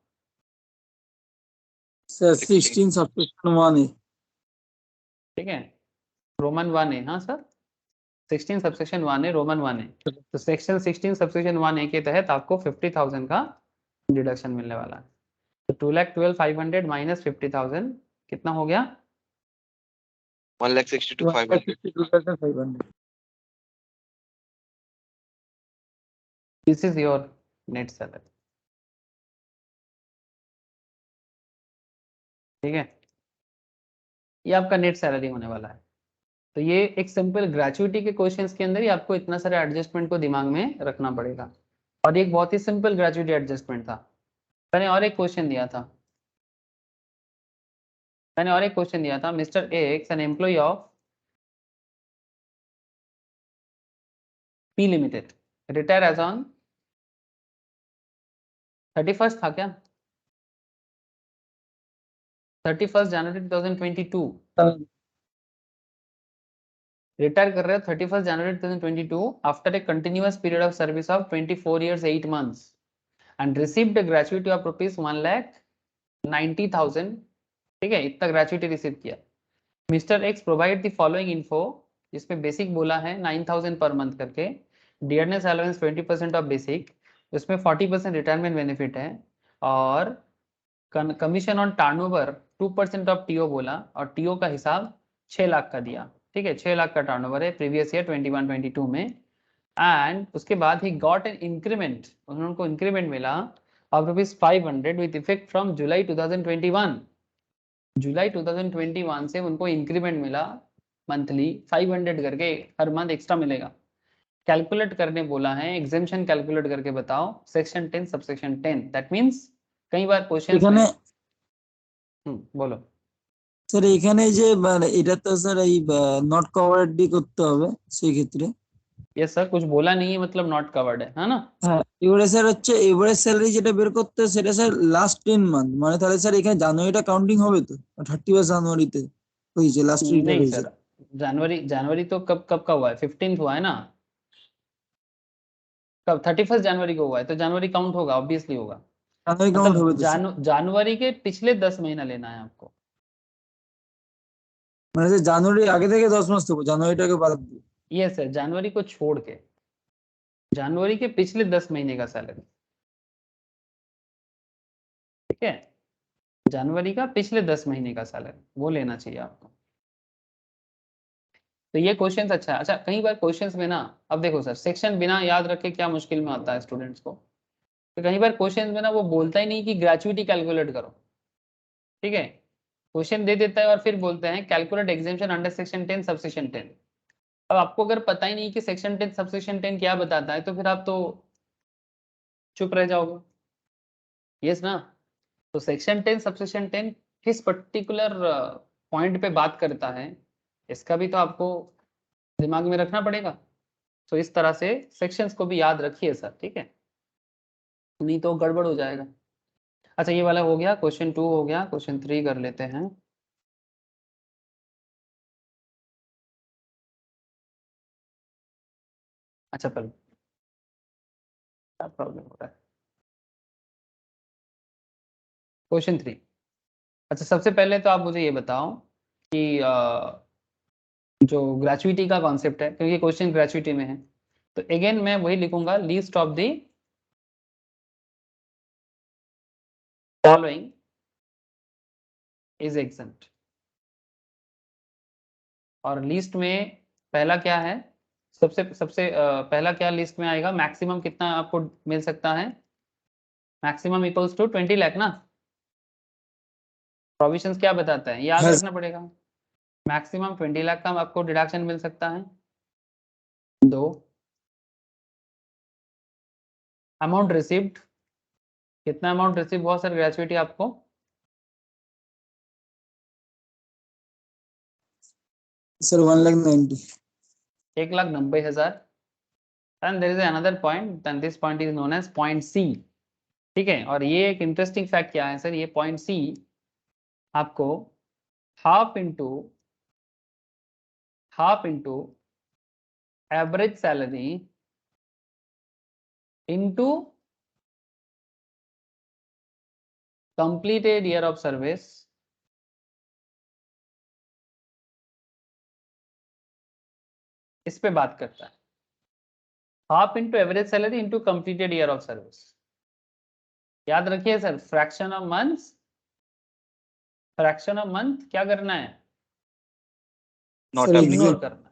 স্যার 16 সাবसेक्शन 1 এ ठीक है, रोमन 1 है, हाँ सर, 16 सबसेक्शन 1 है, रोमन 1 है। तो सेक्शन 16 सबसेक्शन 1 ए के तहत आपको 50,000 का डिडक्शन मिलने वाला है। तो 2,12,500 माइनस 50,000 कितना हो गया, 1,62,500। 1,62,500 this is your net salary, ठीक है। ये आपका नेट सैलरी होने वाला है। तो ये एक सिंपल ग्रेचुइटी के क्वेश्चंस के अंदर ही आपको इतना सारे एडजस्टमेंट को दिमाग में रखना पड़ेगा, और एक बहुत ही सिंपल ग्रेचुइटी एडजस्टमेंट था। मैंने और एक क्वेश्चन दिया था, mister X an employ of P limited retire as on 31 था क्या, 31 जनवरी 2022 रिटायर कर रहे हो 31 जनवरी 2022 after a continuous period of service of 24 years 8 months and received a gratuity of ₹1,90,000। ठीक है, इतना ग्रेचुइटी रिसीव किया। Mister x provide the following info, जिसमें बेसिक बोला है 9,000 पर मंथ करके, डियरनेस अलाउंस 20% ऑफ बेसिक, उसमें 40% रिटायरमेंट बेनिफिट है, और commission on turnover 2% of TO बोला, और टीओ का हिसाब 6 लाख का दिया। ठीक है, 6 लाख का टर्नओवर है प्रीवियस ईयर 21-22 में। एंड उसके बाद ही गॉट एन इंक्रीमेंट, उनको इंक्रीमेंट मिला ऑफ ₹500 विद इफेक्ट फ्रॉम जुलाई 2021। जुलाई 2021 से उनको इंक्रीमेंट मिला मंथली 500 करके हर मंथ एक्स्ट्रा मिलेगा। कैलकुलेट करने बोला है, एग्जेम्पशन कैलकुलेट करके बताओ सेक्शन 10 सबसेक्शन 10। दैट मींस कई बार क्वेश्चंस এখানে में बोलो স্যার এখানে যে এটা তো স্যার এই নট কভার্ড ডি করতে হবে সেই ক্ষেত্রে। यस सर, कुछ बोला नहीं है मतलब नॉट कवर्ड है ना। হ্যাঁ, এবারে স্যার হচ্ছে এভারেজ স্যালারি যেটা বের করতে হয় সেটা স্যার লাস্ট 10 মান্থ, মানে তাহলে স্যার এখানে জানুয়ারিটা কাউন্টিং হবে তো, 31 জানুয়ারিতে হয়েছে লাস্ট রিটার नहीं হয়েছে। सर, जनवरी तो कब कब का हुआ है, 15th हुआ है ना, कब 31 जनवरी को हुआ है, तो जनवरी काउंट होगा, ऑब्वियसली होगा। জানুয়ারি কাউন্ট হবে मतलब তো স্যার, जनवरी के पिछले 10 महीना लेना है आपको। মানে স্যার জানুয়ারি আগে থেকে 10 মাস থাকবো, জানুয়ারিটাকে বাদ দিয়ে। ये सर जनवरी को छोड़ के जनवरी के पिछले 10 महीने का सैलरी। ठीक है, जनवरी का पिछले 10 महीने का सैलरी वो लेना चाहिए आपको। तो ये क्वेश्चन अच्छा है। अच्छा, कई बार क्वेश्चंस में ना, अब देखो सर, सेक्शन बिना याद रखे क्या मुश्किल में आता है स्टूडेंट्स को, तो कई बार क्वेश्चन में ना वो बोलता ही नहीं कि ग्रेचुइटी कैलकुलेट करो। ठीक है, क्वेश्चन दे देता है और फिर बोलते हैं calculate exemption under section 10 subsection 10। अब आपको अगर पता ही नहीं कि सेक्शन 10 सबसेक्शन 10 क्या बताता है, तो फिर आप तो चुप रह जाओगे। यस ना। तो सेक्शन 10 सबसेक्शन 10 किस पर्टिकुलर पॉइंट पे बात करता है, इसका भी तो आपको दिमाग में रखना पड़ेगा। तो इस तरह से सेक्शंस को भी याद रखिए सर, ठीक है, नहीं तो गड़बड़ हो जाएगा। अच्छा, ये वाला हो गया, क्वेश्चन 2 हो गया, क्वेश्चन 3 कर लेते हैं। अच्छा, पर क्या प्रॉब्लम हो रहा है। क्वेश्चन 3। अच्छा, सबसे पहले तो आप मुझे ये बताओ कि जो ग्रेचुइटी का कॉन्सेप्ट है, क्योंकि क्वेश्चन ग्रेचुइटी में है, तो अगेन मैं वही लिखूंगा, least of the following is exempt. और लिस्ट में पहला क्या है, सबसे सबसे पहला क्या लिस्ट में आएगा, मैक्सिमम कितना आपको मिल सकता है, मैक्सिमम इक्वल्स टू 20 लाख ना। प्रोविजंस क्या बताता है, याद हाँ रखना पड़ेगा। मैक्सिमम 20 लाख का आपको डिडक्शन मिल सकता है। 2, अमाउंट रिसीव्ड, कितना अमाउंट रिसीव हुआ सर ग्रेचुइटी आपको, sir 1,90,000। 1,90,000। And there is another point, and this point is known as point C. ठीक है, और ये एक इंटरेस्टिंग फैक्ट क्या है सर, ये पॉइंट सी आपको half into average salary into completed year of service इस पे बात करता है। Half into average salary into completed year of service. याद रखिए सर, फ्रैक्शन ऑफ मंथ क्या करना है, नॉट सर इग्नोर एग्जैक्ट करना है।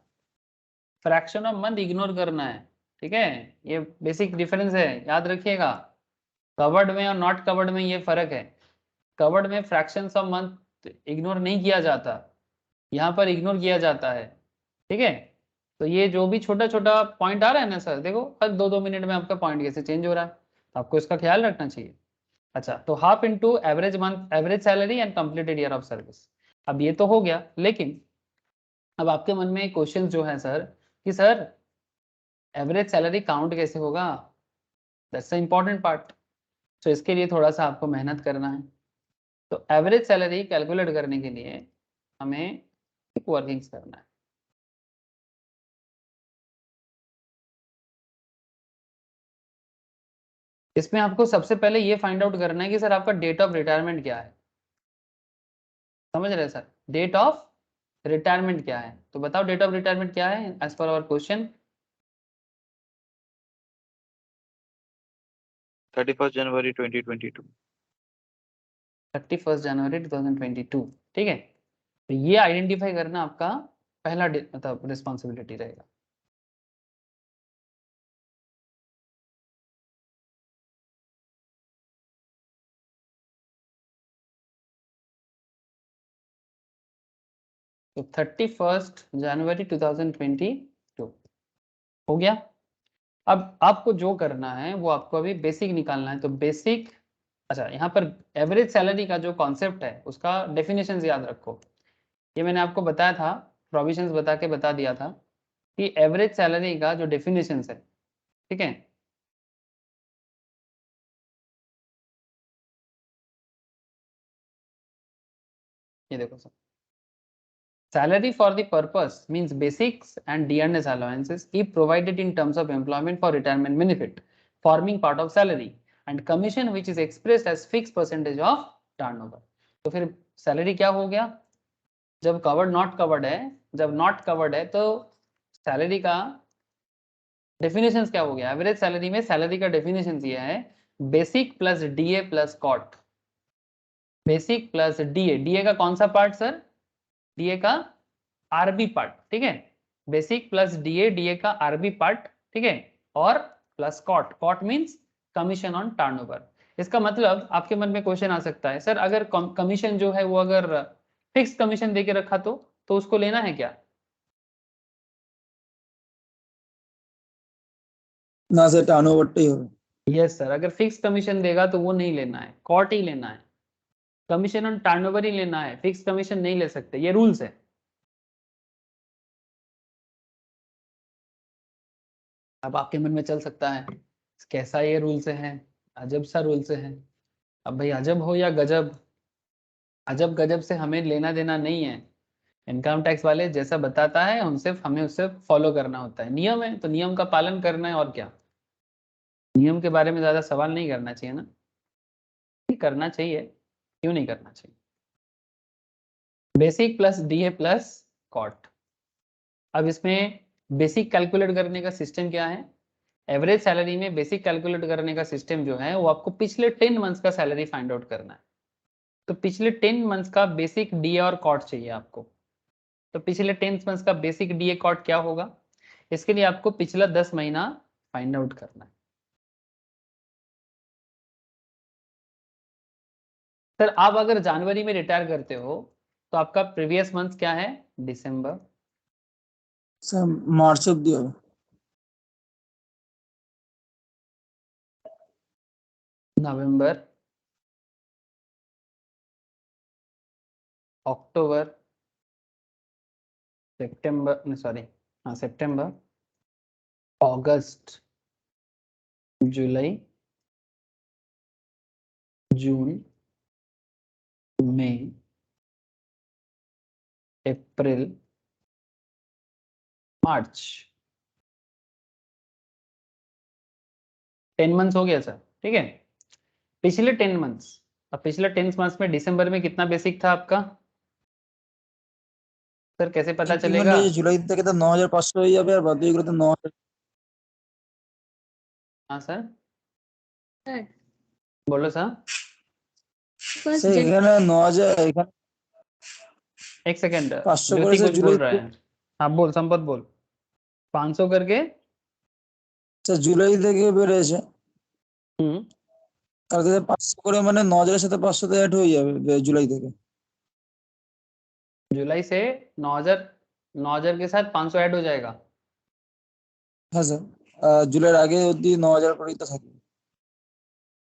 फ्रैक्शन ऑफ मंथ इग्नोर करना है। ठीक है, ये बेसिक डिफरेंस है, याद रखिएगा। कवर्ड में और नॉट कवर्ड में ये फर्क है। कवर्ड में फ्रैक्शंस ऑफ मंथ इग्नोर नहीं किया जाता, यहाँ पर इग्नोर किया जाता है। ठीक है, तो ये जो भी छोटा छोटा पॉइंट आ रहा है ना सर, देखो हर 2-2 मिनट में आपका पॉइंट कैसे चेंज हो रहा है, तो आपको इसका ख्याल रखना चाहिए। अच्छा, तो half into average month average salary and completed year of service. अब ये तो हो गया, लेकिन अब आपके मन में क्वेश्चन जो है सर कि सर एवरेज सैलरी काउंट कैसे होगा, दैट्स द इम्पोर्टेंट पार्ट। तो इसके लिए थोड़ा सा आपको मेहनत करना है। तो एवरेज सैलरी कैलकुलेट करने के लिए हमें वर्किंग्स करना है। इसमें आपको सबसे पहले ये फाइंड आउट करना है कि सर आपका डेट ऑफ रिटायरमेंट क्या है। समझ रहे हैं सर, डेट ऑफ रिटायरमेंट क्या है? तो बताओ डेट ऑफ रिटायरमेंट क्या है एज पर आवर क्वेश्चन। 31 जनवरी 2022। 31 जनवरी 2022, ठीक है। तो ये आइडेंटिफाई करना आपका पहला मतलब रिस्पॉन्सिबिलिटी रहेगा। तो 31 जनवरी 2022 हो गया। अब आपको जो करना है वो आपको अभी बेसिक निकालना है। तो बेसिक, अच्छा यहाँ पर एवरेज सैलरी का जो कॉन्सेप्ट है उसका डेफिनेशन याद रखो। ये मैंने आपको बताया था, प्रोविजंस बता के बता दिया था कि एवरेज सैलरी का जो डेफिनेशन है, ठीक है। ये देखो sir, salary for the purpose means basics and dearness allowances if provided in terms of employment for retirement benefit forming part of salary and commission which is expressed as fixed percentage of turnover। तो फिर सैलरी क्या हो गया? जब कवर्ड नॉट कवर्ड है, जब नॉट कवर्ड है तो सैलरी का डेफिनेशन क्या हो गया? एवरेज सैलरी में सैलरी का डेफिनेशन ये है basic plus DA plus COT. Basic plus DA, DA का कौन सा पार्ट सर? डीए का आरबी पार्ट, ठीक है। बेसिक प्लस डीए, डीए का आरबी पार्ट, ठीक है। और plus COT, COT means commission on turnover. इसका मतलब आपके मन में क्वेश्चन आ सकता है, सर अगर कमीशन जो है वो अगर फिक्स कमीशन देके रखा तो उसको लेना है क्या? ना सर, टर्नओवरটাই হবে। यस सर, अगर फिक्स कमीशन देगा तो वो नहीं लेना है, कॉट ही लेना है। कमीशन ऑन टर्नओवर ही लेना है, फिक्स कमीशन नहीं ले सकते, ये रूल्स है। अब आपके मन में चल सकता है कैसा ये रूल्स है, अजब सा रूल्स है। अब भाई अजब हो या गजब, अजब गजब से हमें लेना देना नहीं है। इनकम टैक्स वाले जैसा बताता है हम सिर्फ हमें उससे फॉलो करना होता है। नियम है तो नियम का पालन करना है, और क्या। नियम के बारे में ज्यादा सवाल नहीं करना चाहिए ना, करना चाहिए, क्यों नहीं करना चाहिए। Basic plus DA plus COT. अब इसमें बेसिक कैलकुलेट करने का सिस्टम क्या है? एवरेज सैलरी में बेसिक कैलकुलेट करने का सिस्टम जो है वो आपको पिछले 10 मंथ्स का सैलरी फाइंड आउट करना है। तो पिछले 10 मंथ्स का बेसिक डीए और कॉट चाहिए आपको। तो पिछले 10 मंथ्स का बेसिक डीए कॉट क्या होगा? इसके लिए आपको पिछला 10 महीना फाइंड आउट करना है। सर आप अगर जनवरी में रिटायर करते हो तो आपका प्रीवियस मंथ क्या है? दिसंबर। सर मार्च অবধি হবে। नवंबर, अक्टूबर, सितंबर, सॉरी हाँ सितंबर, अगस्त, जुलाई, जून, मई, अप्रैल, मार्च। 10 मंथ्स हो गया सर, ठीक है। पिछले 10 मंथ्स, अब पिछले 10 मंथ्स में दिसंबर में कितना बेसिक था आपका? सर कैसे पता इंक्रीमेंट चलेगा? হয়েছে জুলাই থেকে তো 9500 হয়ে যাবে আর বাকিগুলো তো 9000। हाँ सर, सर बोलो सर। फर्स्ट স্যার जन এখানে 9000, এখানে एक सेकेंड, 500 করে ज्योति স্যার कुछ बोल জুলাই रहा है। हाँ बोल, संपत बोल। 500 करके। স্যার জুলাই থেকে বেড়েছে। हम्म, কালকে 500 করে মানে 9000 এর সাথে 500 তো অ্যাড হয়ে যাবে জুলাই থেকে। जुलाई से 9,000, 9,000 के साथ 500 ऐड हो जाएगा। হ্যাঁ স্যার, জুলাইয়ের আগে অবধি 9000 করেই তো থাকে।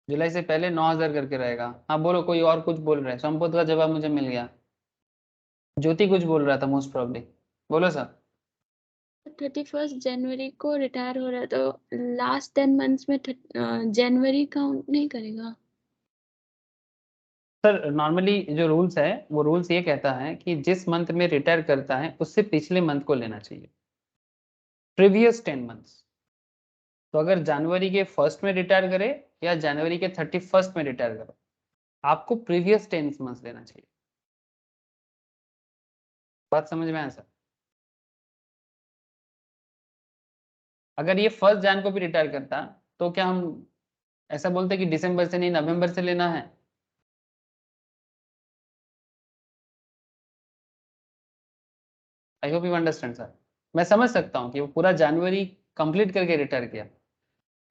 जुलाई से पहले 9,000 करके रहेगा। हाँ बोलो, कोई और कुछ बोल रहा है? संपोत का जवाब मुझे मिल गया। ज्योति कुछ बोल रहा था मोस्ट प्रॉब्ली, बोलो सर। 31 जनवरी को रिटायर हो रहा है तो लास्ट 10 मंथ्स में जनवरी काउंट नहीं करेगा। सर नॉर्मली जो रूल्स है वो रूल्स ये कहता है कि जिस मंथ में रिटायर करता है उससे पिछले मंथ को लेना चाहिए, प्रीवियस 10 मंथ्स। तो अगर जनवरी के फर्स्ट में रिटायर करे या जनवरी के 31 में रिटायर करे, आपको प्रीवियस 10 मंथ्स लेना चाहिए। बात समझ में आया सर? अगर ये 1 जन को भी रिटायर करता तो क्या हम ऐसा बोलते कि दिसंबर से नहीं नवंबर से लेना है? I hope you understand sir. मैं समझ सकता हूँ कि वो पूरा जनवरी कंप्लीट करके रिटायर किया,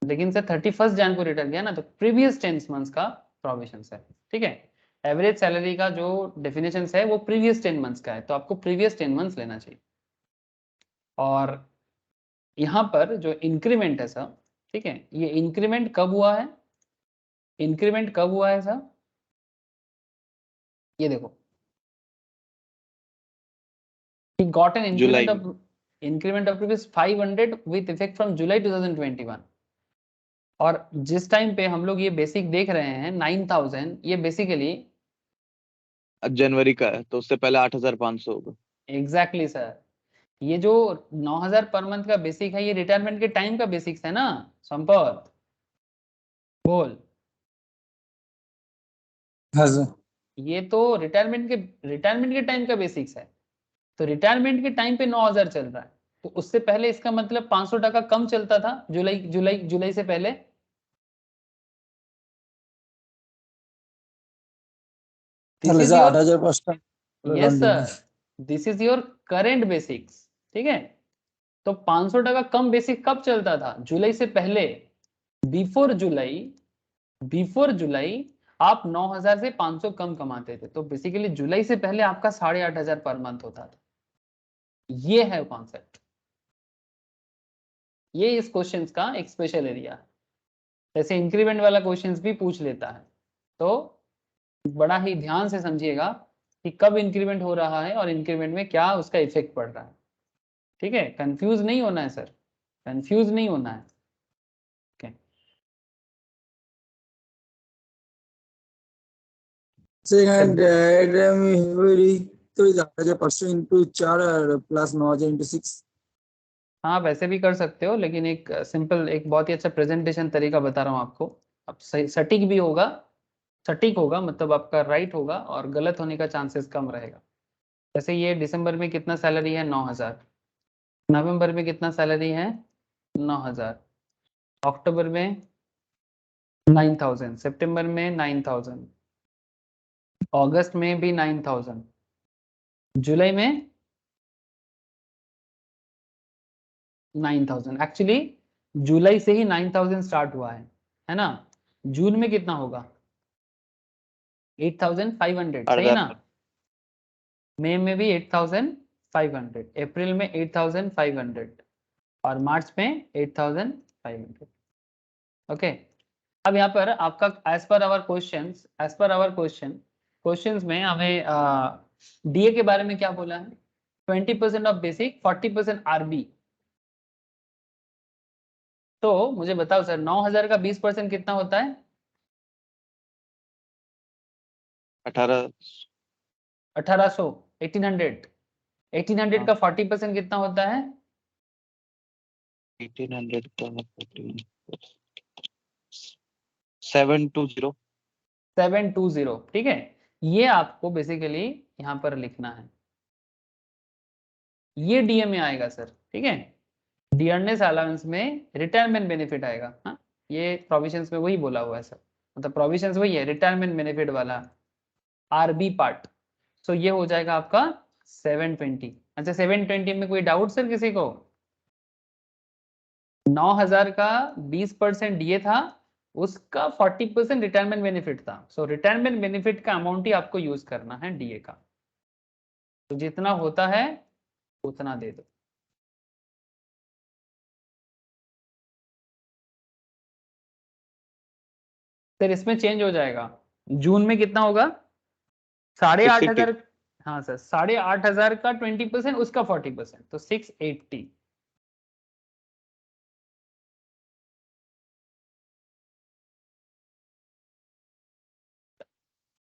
लेकिन सर 31 जन को रिटायर किया ना, तो प्रीवियस 10 मंथ्स का प्रोविजन है। ठीक है, एवरेज सैलरी का जो डेफिनेशन है वो प्रीवियस 10 मंथ्स का है, तो आपको प्रीवियस 10 मंथ्स लेना चाहिए। और यहाँ पर जो इंक्रीमेंट है सर, ठीक है, ये इंक्रीमेंट कब हुआ है? इंक्रीमेंट कब हुआ है सर? ये देखो, he got an July increment of rupees 500 with effect from July 2021। और जिस टाइम पे हम लोग ये बेसिक देख रहे हैं 9,000, ये बेसिकली जनवरी का है तो उससे पहले 8,500 होगा। एग्जैक्टली सर, ये जो 9,000 पर मंथ का बेसिक है ये रिटायरमेंट के टाइम का बेसिक्स है ना संपत, बोल। हाँ सर। ये तो रिटायरमेंट के टाइम का बेसिक्स है, तो रिटायरमेंट के टाइम पे 9,000 चल रहा है, तो उससे पहले इसका मतलब 500 टका कम चलता था जुलाई से पहले। दिस তাহলে इज যে your 8,500 yes sir, this is your current basics. ठीक है, तो 500 टका कम बेसिक कब चलता था? जुलाई से पहले, बिफोर जुलाई। बिफोर जुलाई आप 9,000 से 500 कम कमाते थे, तो बेसिकली जुलाई से पहले आपका 8,500 पर मंथ होता था। ये है कॉन्सेप्ट, ये इस क्वेश्चंस का एक स्पेशल एरिया है। जैसे इंक्रीमेंट वाला क्वेश्चंस भी पूछ लेता है, तो बड़ा ही ध्यान से समझिएगा कि कब इंक्रीमेंट हो रहा है और इंक्रीमेंट में क्या उसका इफेक्ट पड़ रहा है। ठीक है, कंफ्यूज नहीं होना है सर, कंफ्यूज नहीं होना है। okay. সে এখানে ডায়াগ্রাম ফেব্রুয়ারি তো 8,500 ইন্টু 4 আর প্লাস 9,000 ইন্টু 6। हाँ वैसे भी कर सकते हो, लेकिन एक सिंपल, एक बहुत ही अच्छा प्रेजेंटेशन तरीका बता रहा हूँ आपको। अब सही सटीक भी होगा, सटीक होगा मतलब आपका राइट होगा, और गलत होने का चांसेस कम रहेगा। जैसे ये दिसंबर में कितना सैलरी है? 9,000। नवंबर में कितना सैलरी है? 9,000। अक्टूबर में 9,000, सितंबर में 9,000, अगस्त में भी 9,000, जुलाई में 9,000। एक्चुअली जुलाई से ही 9,000 स्टार्ट हुआ है ना? जून में कितना होगा? 8,500, सही आधा ना? मई में भी 8,500, अप्रैल में 8,500, और मार्च में 8,500। ओके, अब यहाँ पर आपका एज पर आवर क्वेश्चंस में हमें डीए के बारे में क्या बोला है? 20% ऑफ बेसिक, 40% आरबी। तो मुझे बताओ सर, 9,000 का 20% कितना होता है? 18 1800, 1800। 1800 का 40% कितना होता है? 1800 का 720। 720। ठीक है, ये आपको बेसिकली यहाँ पर लिखना है, ये डीए में आएगा सर। ठीक है, डियरनेस अलाउंस में रिटायरमेंट बेनिफिट आएगा। हाँ, ये प्रोविजंस में वही बोला हुआ है सर, मतलब प्रोविजंस वही है, रिटायरमेंट बेनिफिट वाला आरबी पार्ट। सो ये हो जाएगा आपका 720। अच्छा, 720 में कोई डाउट सर किसी को? 9,000 का 20% डीए था, उसका 40% रिटायरमेंट बेनिफिट था। सो रिटायरमेंट बेनिफिट का अमाउंट ही आपको यूज करना है डीए का, तो जितना होता है उतना दे दो। फिर इसमें चेंज हो जाएगा। जून में कितना होगा? 8,500। हाँ सर, 8,500 का 20%, उसका 40%, तो 680।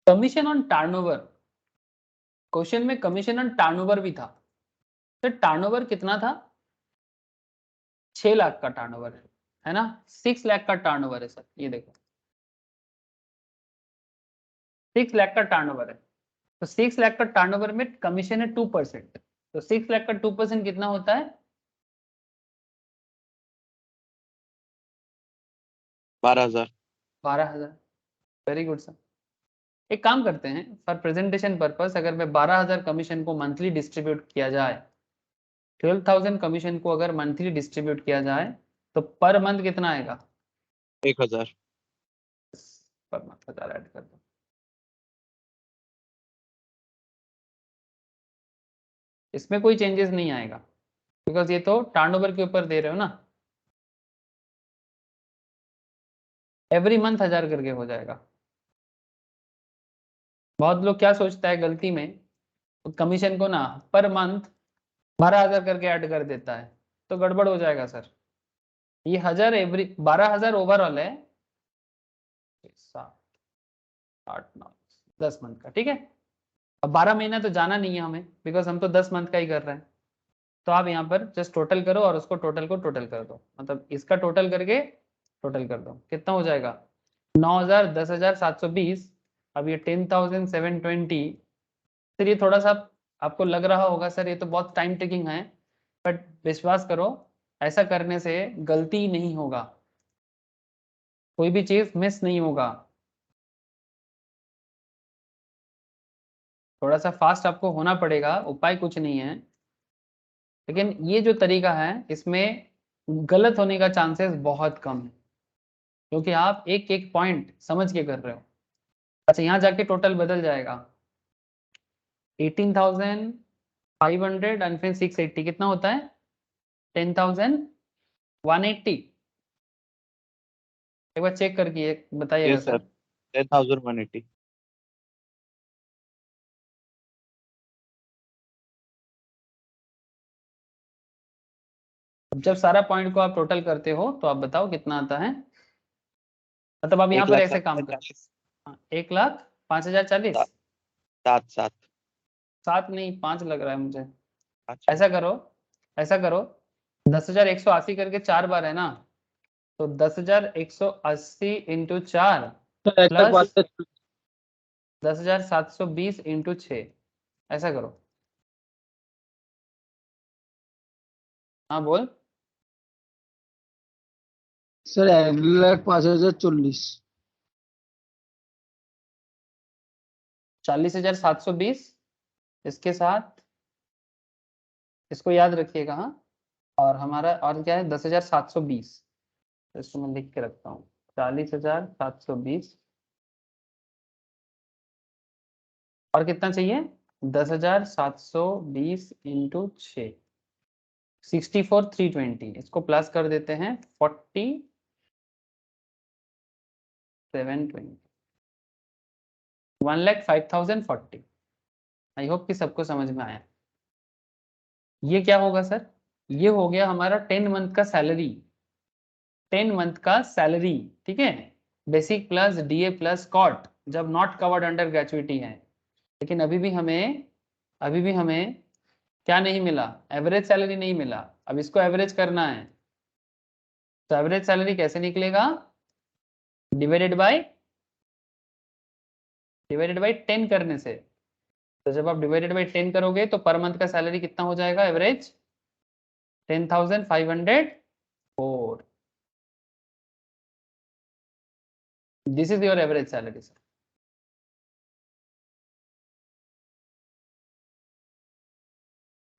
कमीशन ऑन टर्नओवर, क्वेश्चन में कमीशन ऑन टर्नओवर भी था। तो टर्नओवर कितना था? 6 लाख का टर्नओवर है ना, 6 लाख का टर्नओवर है सर, ये देखो 6 लाख का टर्नओवर है। तो 6 लाख का टर्नओवर में कमीशन है 2%, तो 6 लाख का 2% कितना होता है? 12,000। 12,000। Very good sir. एक काम करते हैं, फॉर प्रेजेंटेशन पर्पस, अगर मैं 12,000 कमीशन को मंथली डिस्ट्रीब्यूट किया जाए, 12,000 कमीशन को अगर मंथली डिस्ट्रीब्यूट किया जाए तो पर मंथ कितना आएगा? 1,000। पर मंथ 1000 ऐड कर दो। इसमें कोई चेंजेस नहीं आएगा, बिकॉज ये तो टर्नओवर के ऊपर दे रहे हो ना। एवरी मंथ 1000 करके हो जाएगा। बहुत लोग क्या सोचता है गलती में, कमीशन को ना पर मंथ 12,000 करके ऐड कर देता है, तो गड़बड़ हो जाएगा सर। ये 1000 एवरी, 12,000 ओवरऑल है, 7 8 9 10 मंथ का, ठीक है। अब 12 महीना तो जाना नहीं है हमें, बिकॉज हम तो 10 मंथ का ही कर रहे हैं। तो आप यहाँ पर जस्ट टोटल करो और उसको टोटल को टोटल कर दो, मतलब इसका टोटल करके टोटल कर दो, कितना हो जाएगा? 9,000, 10,720। अब ये 10,720। सर ये थोड़ा सा आपको लग रहा होगा सर ये तो बहुत टाइम टेकिंग है, बट विश्वास करो ऐसा करने से गलती नहीं होगा, कोई भी चीज मिस नहीं होगा। थोड़ा सा फास्ट आपको होना पड़ेगा, उपाय कुछ नहीं है, लेकिन ये जो तरीका है इसमें गलत होने का चांसेस बहुत कम है, क्योंकि आप एक एक पॉइंट समझ के कर रहे हो। अच्छा, यहाँ जाके टोटल बदल जाएगा, 18,500 एंड फिर 680 कितना होता है? 10,180। एक बार चेक करके बताइएगा यस सर, सर। 10,180। अब जब सारा पॉइंट को आप टोटल करते हो तो आप बताओ कितना आता है। मतलब आप यहाँ पर ऐसे काम करो, 1,05,040। 7,7। 7 नहीं 5 लग रहा है मुझे। अच्छा, ऐसा करो, ऐसा करो, 10,180 करके 4 बार है ना, तो 10,180 इंटू 4 प्लस 10,720 इंटू 6, ऐसा करो। हाँ बोल। सर 1,05,040। 40,720 इसके साथ, इसको याद रखिएगा हाँ। और हमारा और क्या है? 10,720, इसको मैं लिख के रखता हूँ, 40,720 और कितना चाहिए? 10,720 इंटू 6, 64,320। इसको प्लस कर देते हैं 4720, 1,05,040। आई होप कि सबको समझ में आया। ये क्या होगा सर? ये हो गया हमारा 10 मंथ का सैलरी, 10 मंथ का सैलरी, ठीक है। Basic plus DA plus COT, जब नॉट कवर्ड अंडर ग्रेचुइटी है। लेकिन अभी भी हमें क्या नहीं मिला? एवरेज सैलरी नहीं मिला। अब इसको एवरेज करना है, तो एवरेज सैलरी कैसे निकलेगा? डिवाइडेड बाई 10 करने से। तो जब आप डिवाइडेड बाई 10 करोगे तो पर मंथ का सैलरी कितना हो जाएगा average? 10,504। This is your average salary sir.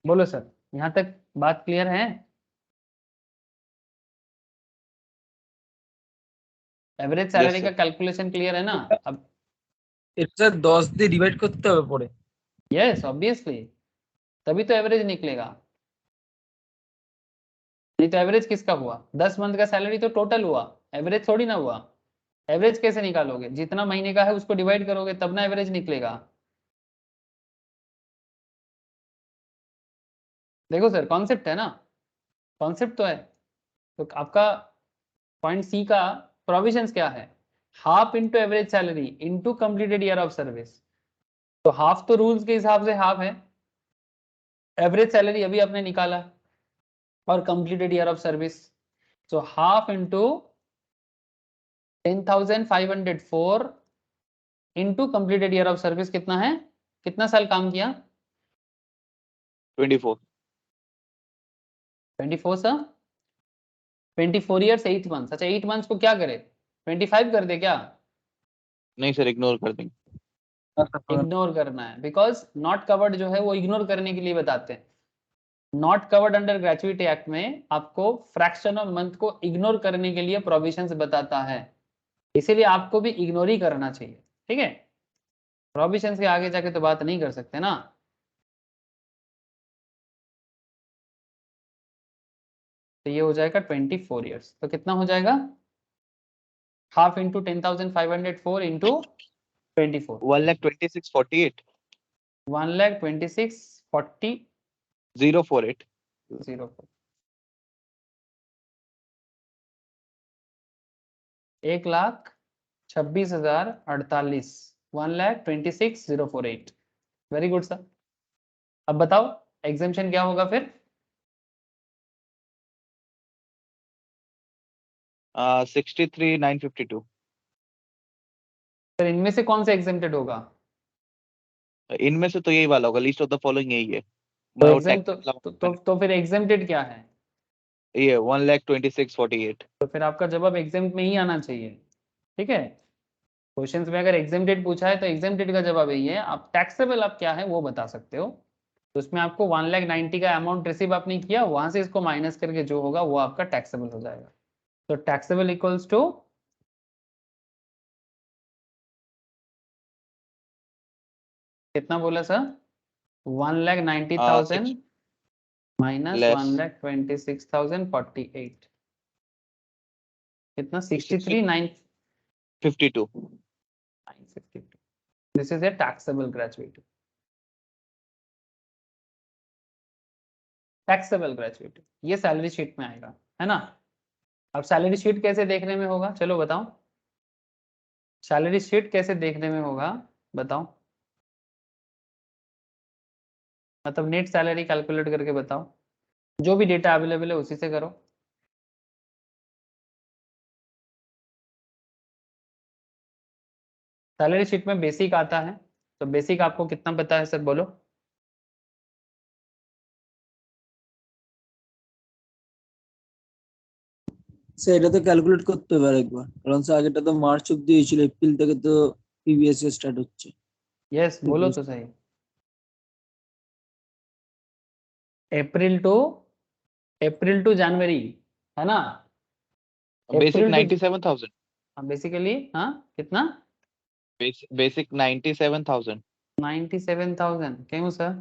बोलो सर, यहाँ तक बात क्लियर है? एवरेज सैलरी का कैलकुलेशन क्लियर है ना? अब এটা 10 দিয়ে ডিভাইড করতে হবে পরে। यस ऑब्वियसली, तभी तो एवरेज निकलेगा। नहीं तो एवरेज किसका हुआ? 10 मंथ का सैलरी तो टोटल हुआ, एवरेज थोड़ी ना हुआ। एवरेज कैसे निकालोगे? जितना महीने का है उसको डिवाइड करोगे तब ना एवरेज निकलेगा। देखो सर कॉन्सेप्ट है ना, कॉन्सेप्ट तो है। तो आपका पॉइंट सी का प्रोविजंस क्या है? Half into average salary into completed year of service. तो हाफ तो रूल्स के हिसाब से हाफ है, एवरेज सैलरी अभी आपने निकाला, और completed year of service. So half into 10,504 into completed year of service कितना है? कितना साल काम किया? 24 24 सर, 24 ईयर्स 8 मंथ्स। अच्छा 8 मंथ्स को क्या करे, 25 कर दे क्या? नहीं सर, इग्नोर कर देंगे। इग्नोर करना है, बिकॉज नॉट कवर्ड जो है वो इग्नोर करने के लिए बताते हैं। Not covered under gratuity act में आपको फ्रैक्शन ऑफ मंथ को इग्नोर करने के लिए प्रोविजंस बताता है, इसीलिए आपको भी इग्नोर ही करना चाहिए। ठीक है, प्रोविजंस के आगे जाके तो बात नहीं कर सकते ना। तो ये हो जाएगा 24 ईयर्स, तो कितना हो जाएगा? Half into 10,504 into 24, 1,26,48 1,26,40 048 0 1,26,048 1,26,048। Very good sir. अब बताओ एग्जामेशन क्या होगा फिर? 63,952। सर इनमें से कौन सा एग्जेम्प्टेड होगा? इनमें से तो यही वाला होगा, लिस्ट ऑफ द फॉलोइंग यही है। तो मैं वो एग्जाम तो फिर एग्जेम्प्टेड क्या है? ये 1,26,48। तो फिर आपका जवाब एग्जाम में ही आना चाहिए। ठीक है, क्वेश्चंस में अगर एग्जेम्प्टेड पूछा है तो एग्जेम्प्टेड का जवाब यही है। आप टैक्सेबल आप क्या है वो बता सकते हो। तो उसमें आपको 1,90,000 का अमाउंट रिसीव आपने किया, वहां से इसको माइनस करके जो होगा वो आपका टैक्सेबल हो जाएगा। तो टैक्सेबल इक्वल्स टू कितना बोला सर? 1,90,000 माइनस लेस 1,26,048 कितना? 52। 63,952। This is a taxable gratuity. Taxable gratuity ये सैलरी शीट में आएगा, है ना। अब सैलरी शीट कैसे देखने में होगा, चलो बताओ। सैलरी शीट कैसे देखने में होगा बताओ, मतलब नेट सैलरी कैलकुलेट करके बताओ, जो भी डेटा अवेलेबल है उसी से करो। सैलरी शीट में बेसिक आता है, तो बेसिक आपको कितना पता है सर बोलो? স্যার এটা তো ক্যালকুলেট করতে হবে আরেকবার, কারণ স্যার আগেটা তো মার্চ অব্দি হয়েছিল, এপ্রিল থেকে তো প্রিভিয়াস ইয়ার স্টার্ট হচ্ছে। यस बोलो तो सही। अप्रैल टू जनवरी, है ना। Basic April to 97,000। बेसिकली हाँ कितना? बेसिक 97,000। 97,000 क्यों सर?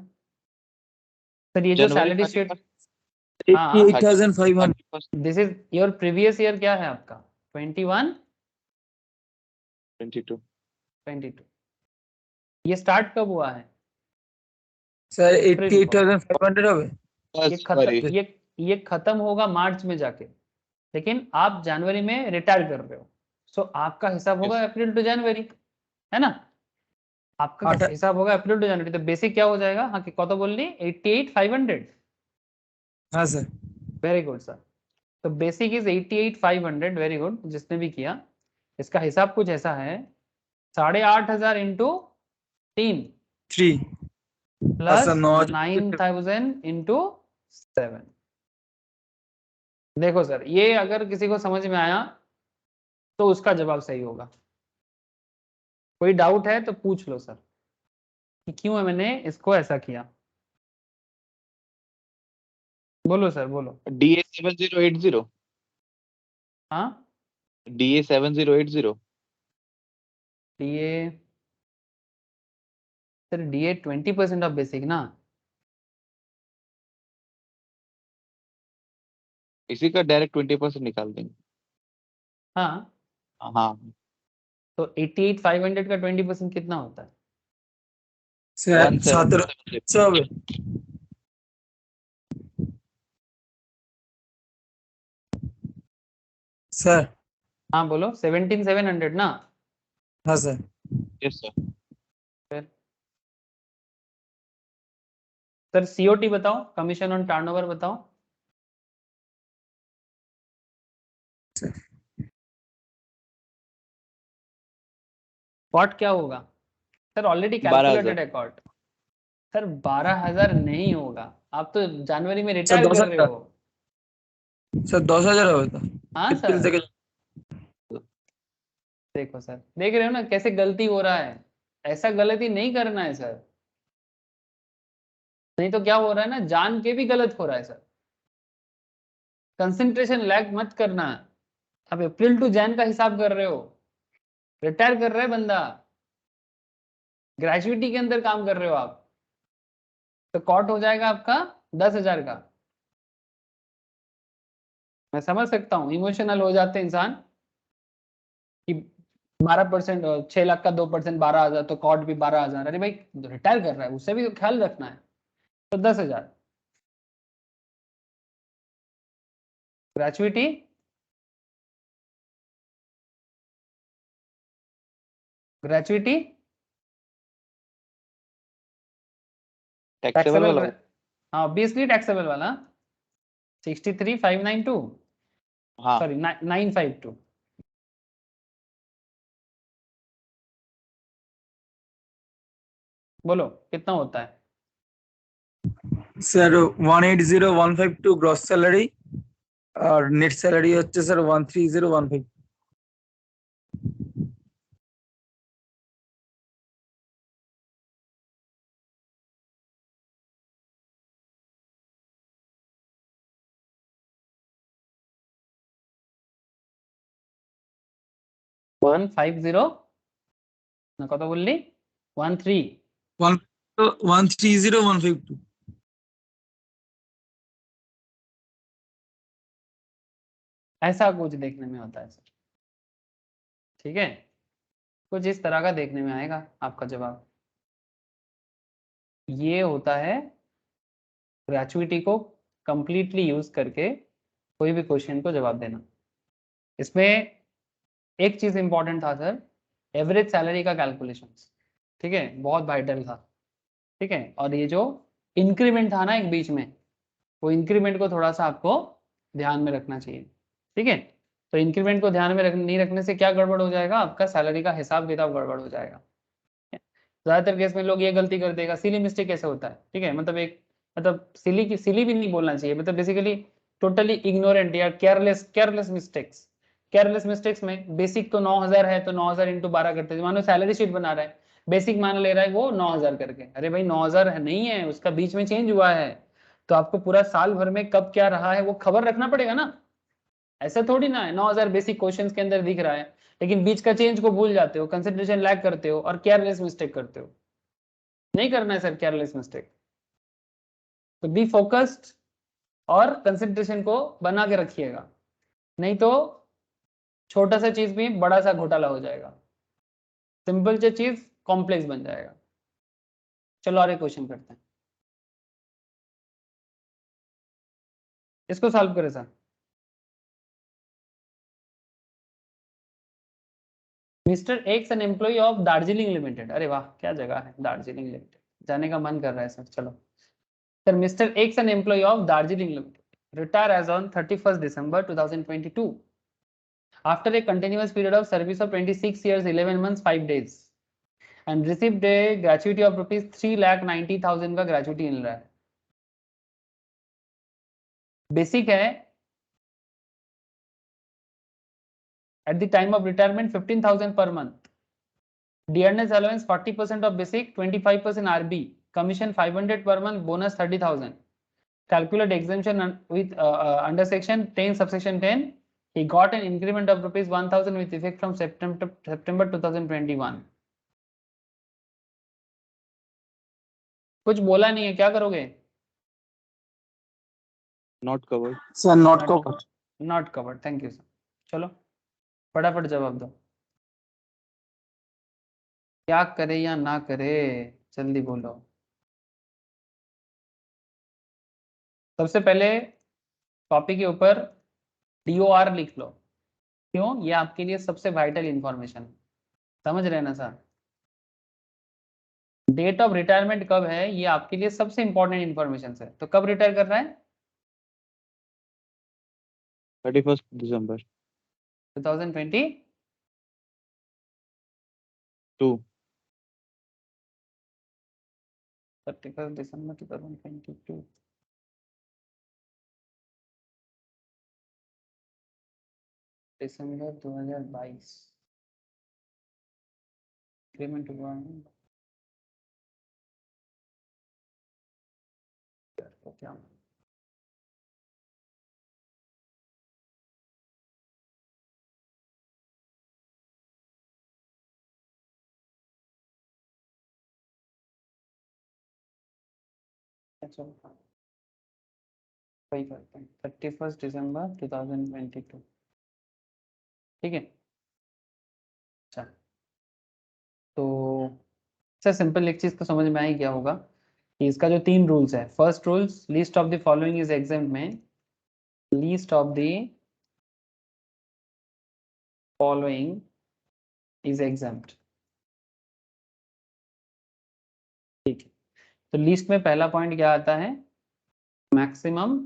सर ये जो जनवरी सैलरी शीट, हाँ 88,500। This is your previous year क्या है आपका? 21 22। 22। ये स्टार्ट कब हुआ है? স্যার अप्रैल को। 88,500 হবে। ये सॉरी। खत्म ये खत्म होगा मार्च में जाके, लेकिन आप जनवरी में रिटायर कर रहे हो, सो आपका हिसाब होगा अप्रैल टू जनवरी, है ना। आपका আঠা- हिसाब होगा अप्रैल टू जनवरी, तो बेसिक क्या हो जाएगा? हाँ कत बोलली 88,500। হ্যাঁ স্যার। Very good sir. तो बेसिक इज 88,500, वेरी गुड जिसने भी किया। इसका हिसाब कुछ ऐसा है, 8,500 इंटू 3 3 प्लस আচ্ছা 9,000। 9,000 इंटू 7। देखो सर ये अगर किसी को समझ में आया तो उसका जवाब सही होगा, कोई डाउट है तो पूछ लो सर कि क्यों है मैंने इसको ऐसा किया। बोलो सर बोलो। DA 7080। हाँ DA 7080। DA, sir DA 20% of basic ना। इसी का डायरेक्ट 20% निकाल देंगे। हाँ हाँ तो 88,500 का 20% कितना होता है? স্যার 177 1700 হবে স্যার। हाँ बोलो, 17,700 ना? हाँ স্যার। Yes sir. फिर सर COT बताओ, कमीशन ऑन टर्नओवर बताओ। कॉट क्या होगा सर? ऑलरेडी 12,000 कैलकुलेटेड है कॉट। सर 12,000 नहीं होगा, आप तो जनवरी में স্যার रिटायर कर रहे 10,000 हो। স্যার 10,000 হবে তো हाँ এপ্রিল सर, থেকে। देखो सर, देख रहे हो ना कैसे गलती हो रहा है? ऐसा गलती नहीं करना है सर, नहीं तो क्या हो रहा है ना, जान के भी गलत हो रहा है सर। कंसंट्रेशन लैग मत करना। आप अप्रैल टू जैन का हिसाब कर रहे हो, रिटायर कर रहा है बंदा, ग्रेजुएटी के अंदर काम कर रहे हो आप, तो कॉट हो जाएगा आपका 10,000 का। मैं समझ सकता हूँ, इमोशनल हो जाते हैं इंसान कि 12%, 6 लाख का 2% 12,000, तो कॉट भी 12,000। अरे भाई रिटायर कर रहा है, उससे भी तो ख्याल रखना है। तो 10,000 ग्रेजुएटी, ग्रेजुएटी टैक्सेबल टैक्सेबल, वाला हाँ ऑब्वियसली टैक्सेबल वाला 63,592, हाँ सॉरी 952। बोलो कितना होता है? স্যার 180,152 গ্রস স্যালারি আর নেট স্যালারি হচ্ছে স্যার 130,150। ওয়ান ফাইভ জিরো না কত বললি? 13। 130,152। ऐसा कुछ देखने में होता है सर, ठीक है? कुछ इस तरह का देखने में आएगा आपका जवाब। ये होता है ग्रेचुइटी को कंप्लीटली यूज करके कोई भी क्वेश्चन को जवाब देना। इसमें एक चीज इंपॉर्टेंट था सर, एवरेज सैलरी का कैलकुलेशन, ठीक है, बहुत वाइटल था, ठीक है। और ये जो इंक्रीमेंट था ना एक बीच में, वो इंक्रीमेंट को थोड़ा सा आपको ध्यान में रखना चाहिए, ठीक है। तो इंक्रीमेंट को ध्यान में नहीं रखने से क्या गड़बड़ हो जाएगा, आपका सैलरी का हिसाब किताब गड़बड़ हो जाएगा। ज्यादातर केस में लोग ये गलती कर देगा, सिली मिस्टेक कैसे होता है, ठीक है, मतलब एक, मतलब सिली भी नहीं बोलना चाहिए, मतलब बेसिकली टोटली इग्नोरेंट या केयरलेस मिस्टेक्स। केयरलेस मिस्टेक्स में बेसिक तो 9,000 है, तो 9,000 इंटू 12 करते हैं। मानो सैलरी शीट बना रहा है, बेसिक मान ले रहा है वो 9,000 करके, अरे भाई 9,000 नहीं है, उसका बीच में चेंज हुआ है, तो आपको पूरा साल भर में कब क्या रहा है वो खबर रखना पड़ेगा ना। ऐसा थोड़ी ना है 9,000 बेसिक क्वेश्चंस के अंदर दिख रहा है, लेकिन बीच का चेंज को भूल जाते हो, कंसंट्रेशन लैग करते हो और केयरलेस मिस्टेक करते हो। नहीं करना है सर केयरलेस मिस्टेक, तो बी फोकस्ड और कंसंट्रेशन को बना के रखिएगा, नहीं तो छोटा सा चीज भी बड़ा सा घोटाला हो जाएगा, सिंपल सा चीज कॉम्प्लेक्स बन जाएगा। चलो और एक क्वेश्चन करते हैं, इसको सॉल्व करें sir. Mister X an employ of Darjeeling limited, अरे वाह क्या जगह है दार्जिलिंग लिमिटेड, जाने का मन कर रहा है सर। चलो sir, mister X an employ of Darjeeling limited retire as on 31st December 2022 after a continuous period of service of 26 years 11 months 5 days and received a gratuity of rupees 3,90,000 का ग्रेचुइटी मिल रहा है। बेसिक है at the time of retirement 15,000 per month, dearness allowance 40% of basic, 25% RB, commission 500 per month, bonus 30,000. Calculate exemption with under section 10 subsection 10. He got an increment of rupees 1,000 with effect from September 2021. कुछ बोला नहीं है, क्या करोगे? Not covered sir not cover. Not covered, thank you sir. चलो फटाफट जवाब दो। क्या करे या ना करे, जल्दी बोलो। सबसे पहले कॉपी के ऊपर DOR लिख लो। क्यों? ये आपके लिए सबसे वाइटल इंफॉर्मेशन, समझ रहे हैं ना सर? डेट ऑफ रिटायरमेंट कब है ये आपके लिए सबसे इंपॉर्टेंट इंफॉर्मेशन है। तो कब रिटायर कर रहा है? 31 दिसंबर 2022। 31 दिसंबर 2022। दिसंबर 2022 इंक्रीमेंट हुआ है तो क्या? अच्छा वही करते हैं 31 दिसंबर 2022। ठीक है। अच्छा तो सर सिंपल एक चीज तो समझ में आई क्या होगा कि इसका जो 3 रूल्स है। First rules, least of the following is exempt में least of the following is exempt. ठीक है। तो लिस्ट में पहला पॉइंट क्या आता है? मैक्सिमम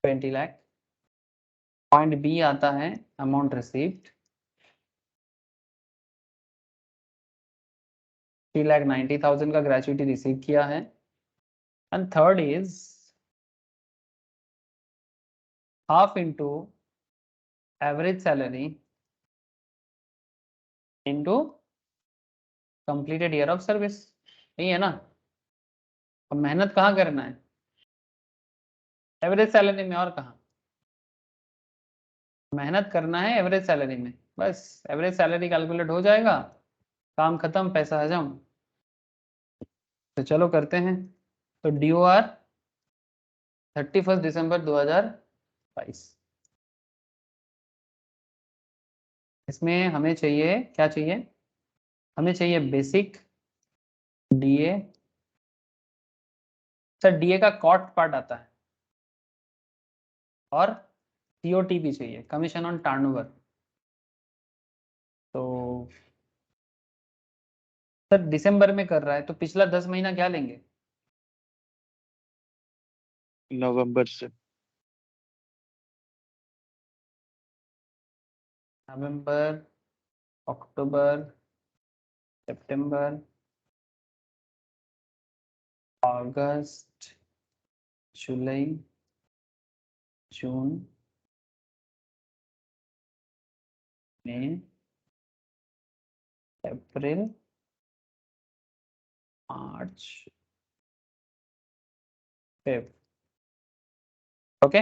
20 लाख। पॉइंट बी आता है अमाउंट रिसीव्ड 3,90,000 का ग्रेचुइटी रिसीव किया है। And third is half into average salary into completed year of service. यही है ना? अब मेहनत कहाँ करना है? एवरेज सैलरी में। और कहाँ मेहनत करना है? एवरेज सैलरी में। बस एवरेज सैलरी कैलकुलेट हो जाएगा, काम खत्म, पैसा हजम। तो चलो करते हैं। तो DOR 31 दिसंबर 2022। इसमें हमें चाहिए, क्या चाहिए? हमें चाहिए बेसिक, DA। सर DA का कॉस्ट पार्ट आता है और COT भी चाहिए, कमीशन ऑन टर्नओवर। तो सर दिसंबर में कर रहा है तो पिछला 10 महीना क्या लेंगे? नवंबर से। नवंबर, अक्टूबर, सितंबर, अगस्त, जुलाई, जून, मई, अप्रैल, मार्च, फेब। ओके।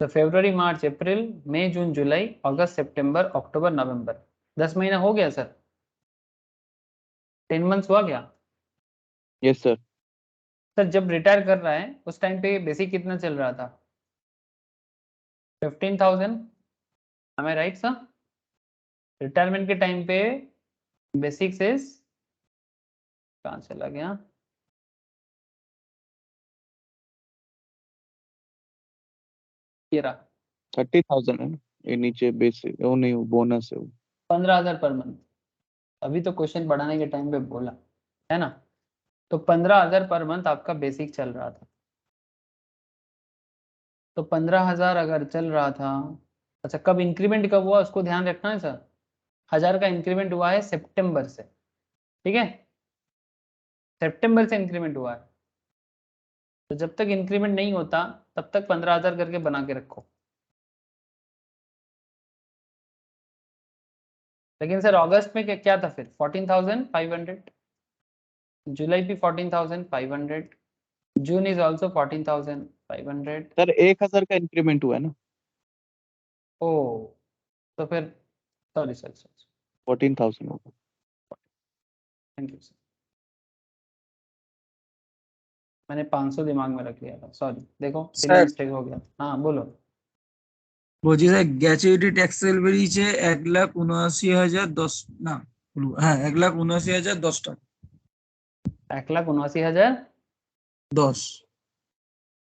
तो फरवरी, मार्च, अप्रैल, मई, जून, जुलाई, अगस्त, सितंबर, अक्टूबर, नवंबर। 10 महीना हो गया सर? 10 मंथ्स हुआ क्या? Yes sir. सर जब रिटायर कर रहा है उस टाइम पे बेसिक कितना चल रहा था? 15,000। am I right sir? Retirement के टाइम पे बेसिक से कहाँ चला गया? ये रहा 30,000 है ना? ये नीचे बेसिक वो नहीं, बोनस है वो। 15,000 पर मंथ। अभी तो क्वेश्चन बढ़ाने के टाइम पे बोला है ना। तो 15,000 पर मंथ आपका बेसिक चल रहा था। तो 15,000 अगर चल रहा था, अच्छा कब इंक्रीमेंट कब हुआ उसको ध्यान रखना है सर। 1,000 का इंक्रीमेंट हुआ है सितंबर से। ठीक है, सितंबर से इंक्रीमेंट हुआ है। तो जब तक इंक्रीमेंट नहीं होता तब तक 15,000 करके बना के रखो। लेकिन सर अगस्त में क्या था फिर? 14,500। जुलाई भी 14,500। June is also 14,500। सर 1,000 का इंक्रीमेंट हुआ है ना? ओ तो फिर सॉरी सर, 14,000 होगा। Thank you sir. मैंने 500 दिमाग में रख लिया था, सॉरी। देखो सिली স্যার मिस्टेक हो गया। हाँ बोलो। বলছি স্যার গ্র্যাচুইটি ট্যাক্সেবল বেরিয়েছে 1,79,010 না হ্যাঁ 1,79,010 টাকা। 1,79,010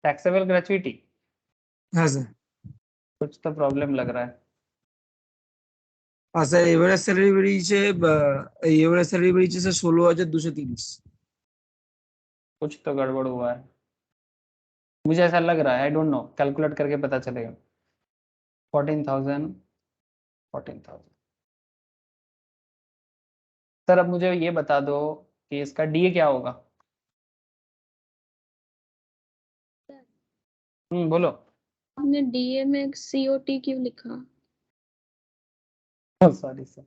टैक्सेबल ग्रेचुइटी। হ্যাঁ স্যার। कुछ तो प्रॉब्लम लग रहा है। আর স্যার এভারেজ স্যালারি বেরিয়েছে এই এভারেজ স্যালারি বেরিয়েছে স্যার 16,230। कुछ तो गड़बड़ हुआ है, मुझे ऐसा लग रहा है। आई डोंट नो, कैलकुलेट करके पता चलेगा। 14,000। सर अब मुझे ये बता दो कि इसका डीए क्या होगा। बोलो। आपने डीए में सीओटी क्यों लिखा? सॉरी सर,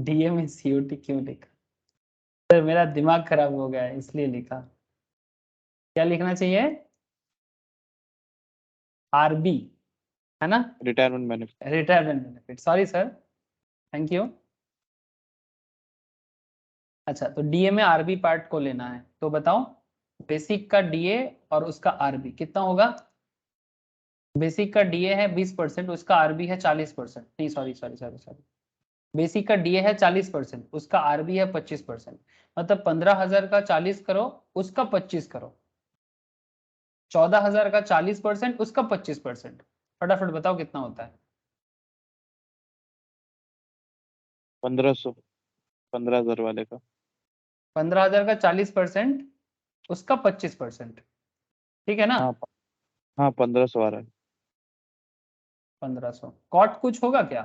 डीए में सीओटी क्यों लिखा? सर मेरा दिमाग खराब हो गया है इसलिए लिखा। क्या लिखना चाहिए? आरबी है ना, retirement benefit. Retirement benefit. Sorry sir, thank you. अच्छा, तो डीए में आरबी पार्ट को लेना है, तो बताओ बेसिक का डीए और उसका आरबी कितना होगा। बेसिक का डीए है 20%, उसका आरबी है 40%। नहीं sorry sorry sorry sorry, basic का डीए है 40%, उसका आरबी है 25%। मतलब 15,000 का 40 करो, उसका 25 करो। 14,000 का 40%, उसका 25%। फटाफट बताओ कितना होता है। 1500, 15,000 वाले का। 15,000 का 40%, उसका 25%, ठीक है ना। हाँ हाँ 1500 आ रहा है। 1500 कॉट कुछ होगा क्या?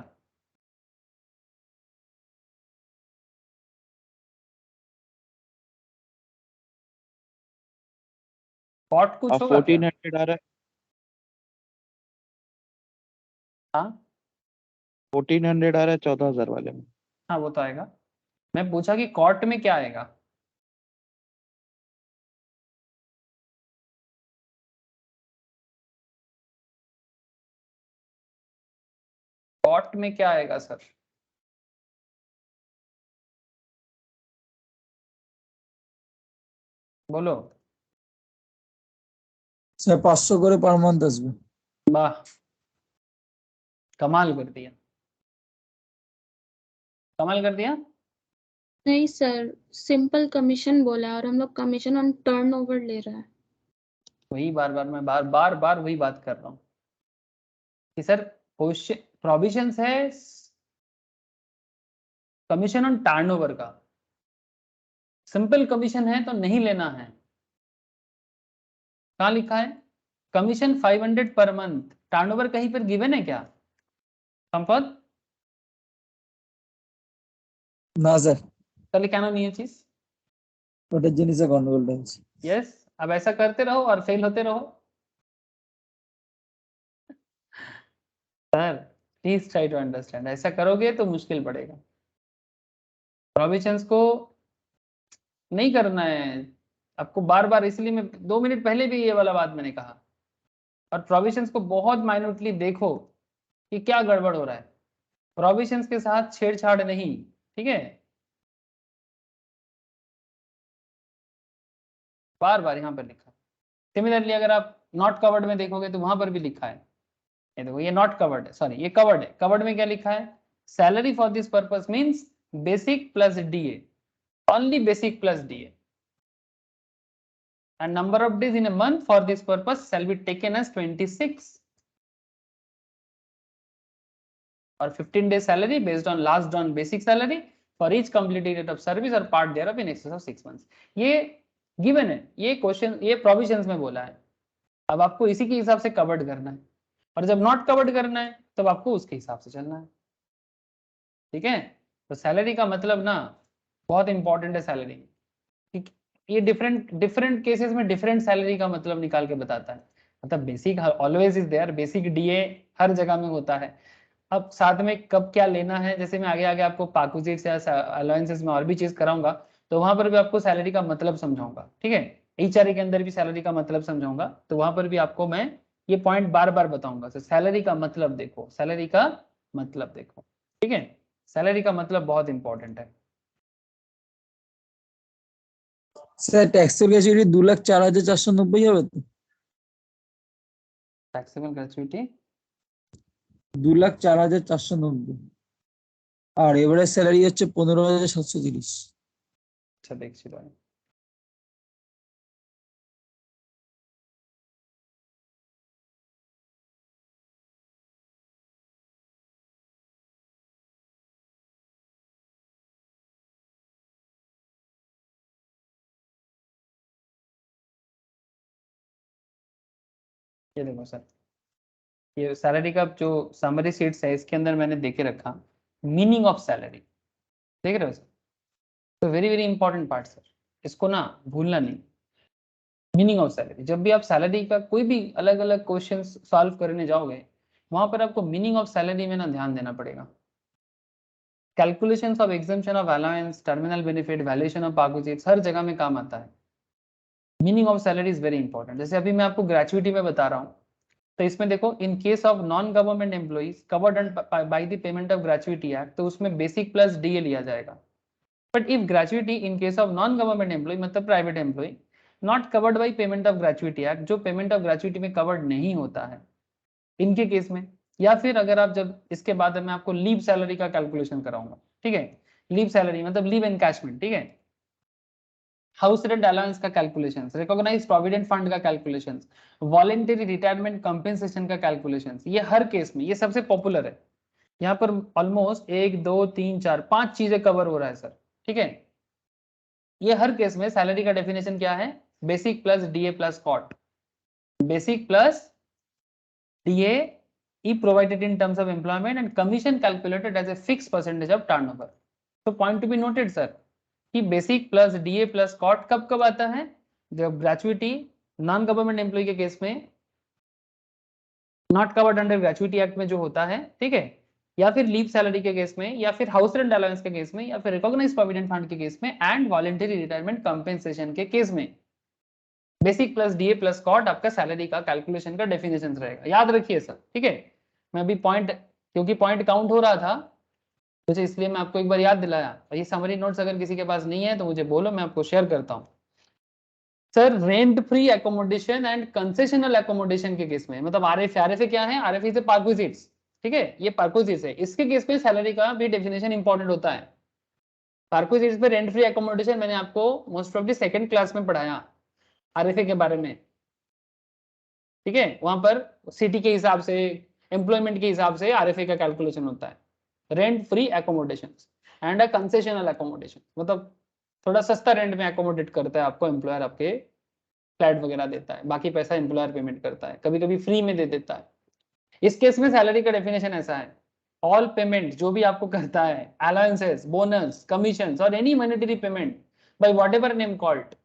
कॉट कुछ अब होगा क्या? 1400 आ रहा है। हाँ 1400 आ रहा है 14,000 वाले में। हाँ वो तो आएगा। मैं पूछा कि कॉट में क्या आएगा। कॉट में क्या आएगा सर? बोलो। স্যার 500 করে পার মান্থ আসবে। वाह, कमाल कर दिया, कमाल कर दिया। नहीं सर, सिंपल कमीशन बोला है और हम लोग कमीशन ऑन टर्नओवर ले रहा है। वही बार बार मैं बार बार बार वही बात कर रहा हूँ कि सर प्रोविजन है कमीशन ऑन टर्नओवर का। सिंपल कमीशन है तो नहीं लेना है। कहाँ लिखा है? Commission 500 per month. टर्नओवर कहीं पर गिवन है क्या संपद? না স্যার, তাহলে কেন নিয়েছিস? ওটার জন্য স্যার গন্ডগোলটা হচ্ছে। यस, अब ऐसा करते रहो और फेल होते रहो। Sir please try to understand, ऐसा करोगे तो मुश्किल पड़ेगा। प्रोविजंस को नहीं करना है आपको बार बार, इसलिए मैं 2 मिनट पहले भी ये वाला बात मैंने कहा। और प्रोविजंस को बहुत माइन्यूटली देखो कि क्या गड़बड़ हो रहा है। प्रोविजंस के साथ छेड़छाड़ नहीं, ठीक है। बार बार यहाँ पर लिखा। सिमिलरली अगर आप नॉट कवर्ड में देखोगे तो वहां पर भी लिखा है। ये देखो, ये नॉट कवर्ड है, सॉरी ये कवर्ड है। कवर्ड में क्या लिखा है? Salary for this purpose means basic plus DA, only basic plus DA, and number of days in a month for this purpose shall be taken as 26, or 15 days salary based on last drawn basic salary for each completed date of service or part thereof in excess of 6 months। ये गिवन है, ये क्वेश्चन, ये प्रोविजंस में बोला है। अब आपको इसी के हिसाब से कवर्ड करना है, और जब नॉट कवर्ड करना है तब आपको उसके हिसाब से चलना है, ठीक है। तो सैलरी का मतलब ना बहुत इंपॉर्टेंट है। सैलरी ये डिफरेंट डिफरेंट केसेस में डिफरेंट सैलरी का मतलब निकाल के बताता है। मतलब basic always is there, basic DA हर जगह में होता है। अब साथ में कब क्या लेना है, जैसे मैं आगे आगे आपको पार्क्विजिट्स या अलाउंसेस में और भी चीज कराऊंगा, तो वहां पर भी आपको सैलरी का मतलब समझाऊंगा, ठीक है। एचआरए के अंदर भी सैलरी का मतलब समझाऊंगा, तो वहां पर भी आपको मैं ये पॉइंट बार बार बताऊंगा। तो सैलरी का मतलब देखो, सैलरी का मतलब देखो, ठीक है। सैलरी का मतलब बहुत इंपॉर्टेंट है। স্যার ট্যাক্সের গ্র্যাচুইটি 2,04,490 হবে তো? Taxable gratuity 2,04,490। আর এভারেজ স্যালারি হচ্ছে 15,730। আচ্ছা দেখছি তাহলে। ये देखो सर, ये सैलरी का जो समरी शीट्स है इसके अंदर मैंने देके रखा मीनिंग ऑफ सैलरी, देख रहे हो सर? तो very very important part sir, इसको ना भूलना नहीं। मीनिंग ऑफ सैलरी, जब भी आप सैलरी का कोई भी अलग अलग क्वेश्चन सॉल्व करने जाओगे वहां पर आपको मीनिंग ऑफ सैलरी में ना ध्यान देना पड़ेगा। Calculations of exemption of allowance, terminal benefit, valuation of perquisites, हर जगह में काम आता है। Meaning of salary is very important. जैसे अभी मैं आपको ग्रेचुइटी में बता रहा हूँ, तो इसमें देखो in case of non government employees covered by the payment of gratuity act, तो उसमें बेसिक प्लस डीए लिया जाएगा। But if gratuity in case of non government employee मतलब private employee not covered by payment of gratuity act, जो पेमेंट ऑफ ग्रेचुइटी में कवर्ड नहीं होता है, इनके केस में, या फिर अगर आप जब इसके बाद मैं आपको लीव सैलरी का कैलकुलेशन कराऊंगा, ठीक है, लीव सैलरी मतलब लीव एनकैशमेंट, ठीक है, हाउस रेंट अलाउंस का कैलकुलेशंस, रिकॉग्नाइज प्रोविडेंट फंड का कैलकुलेशंस, वॉलंटरी रिटायरमेंट कंपेंसेशन का कैलकुलेशंस, ये हर केस में ये सबसे पॉपुलर है। यहाँ पर ऑलमोस्ट 1 2 3 4 5 चीजें कवर हो रहा है सर, ठीक है। ये हर केस में सैलरी का डेफिनेशन क्या है, basic plus DA plus COT, basic plus DA ई provided in terms of employment and commission calculated as a fix percentage of turnover. तो point to be noted sir कि basic plus DA plus COT कब कब आता है, जब ग्रेचुइटी नॉन गवर्नमेंट एम्प्लॉय के केस में not covered under gratuity act में जो होता है, ठीक है, या फिर लीव सैलरी के केस में, या फिर हाउस रेंट अलाउंस के केस में, या फिर रिकॉग्नाइज प्रोविडेंट फंड के केस में, एंड वॉलंटरी रिटायरमेंट कंपेंसेशन के केस में basic plus DA plus COT आपका सैलरी का कैलकुलेशन का डेफिनेशन रहेगा। याद रखिए सर, ठीक है। मैं अभी पॉइंट, क्योंकि पॉइंट काउंट हो रहा था तो इसलिए मैं आपको एक बार याद दिलाया। ये समरी नोट्स अगर किसी के पास नहीं है तो मुझे बोलो, मैं आपको शेयर करता हूँ। Sir rent free accommodation and concessional accommodation के केस में, मतलब आरएफए क्या है, आरएफए से पार्क्विजिट्स, ठीक है, ये पार्क्विजिट्स है, इसके केस में सैलरी का भी डेफिनेशन इंपॉर्टेंट होता है। पार्क्विजिट्स पे रेंट फ्री एकोमोडेशन मैंने आपको most of the second class में पढ़ाया आरएफए के बारे में, ठीक है। वहां पर सिटी के हिसाब से, एम्प्लॉयमेंट के हिसाब से आरएफए का कैलकुलेशन होता है। Rent free accommodation and a concessional accommodation, मतलब थोड़ा सस्ता रेंट में एकोमोडेट करता है आपको एम्प्लॉयर, आपके फ्लैट वगैरह देता है, बाकी पैसा एम्प्लॉयर पेमेंट करता है, कभी कभी फ्री में दे देता है। इस केस में सैलरी का डेफिनेशन ऐसा है, ऑल पेमेंट जो भी आपको करता है, अलाउंसेस, बोनस, कमीशन और any monetary payment by whatever name called,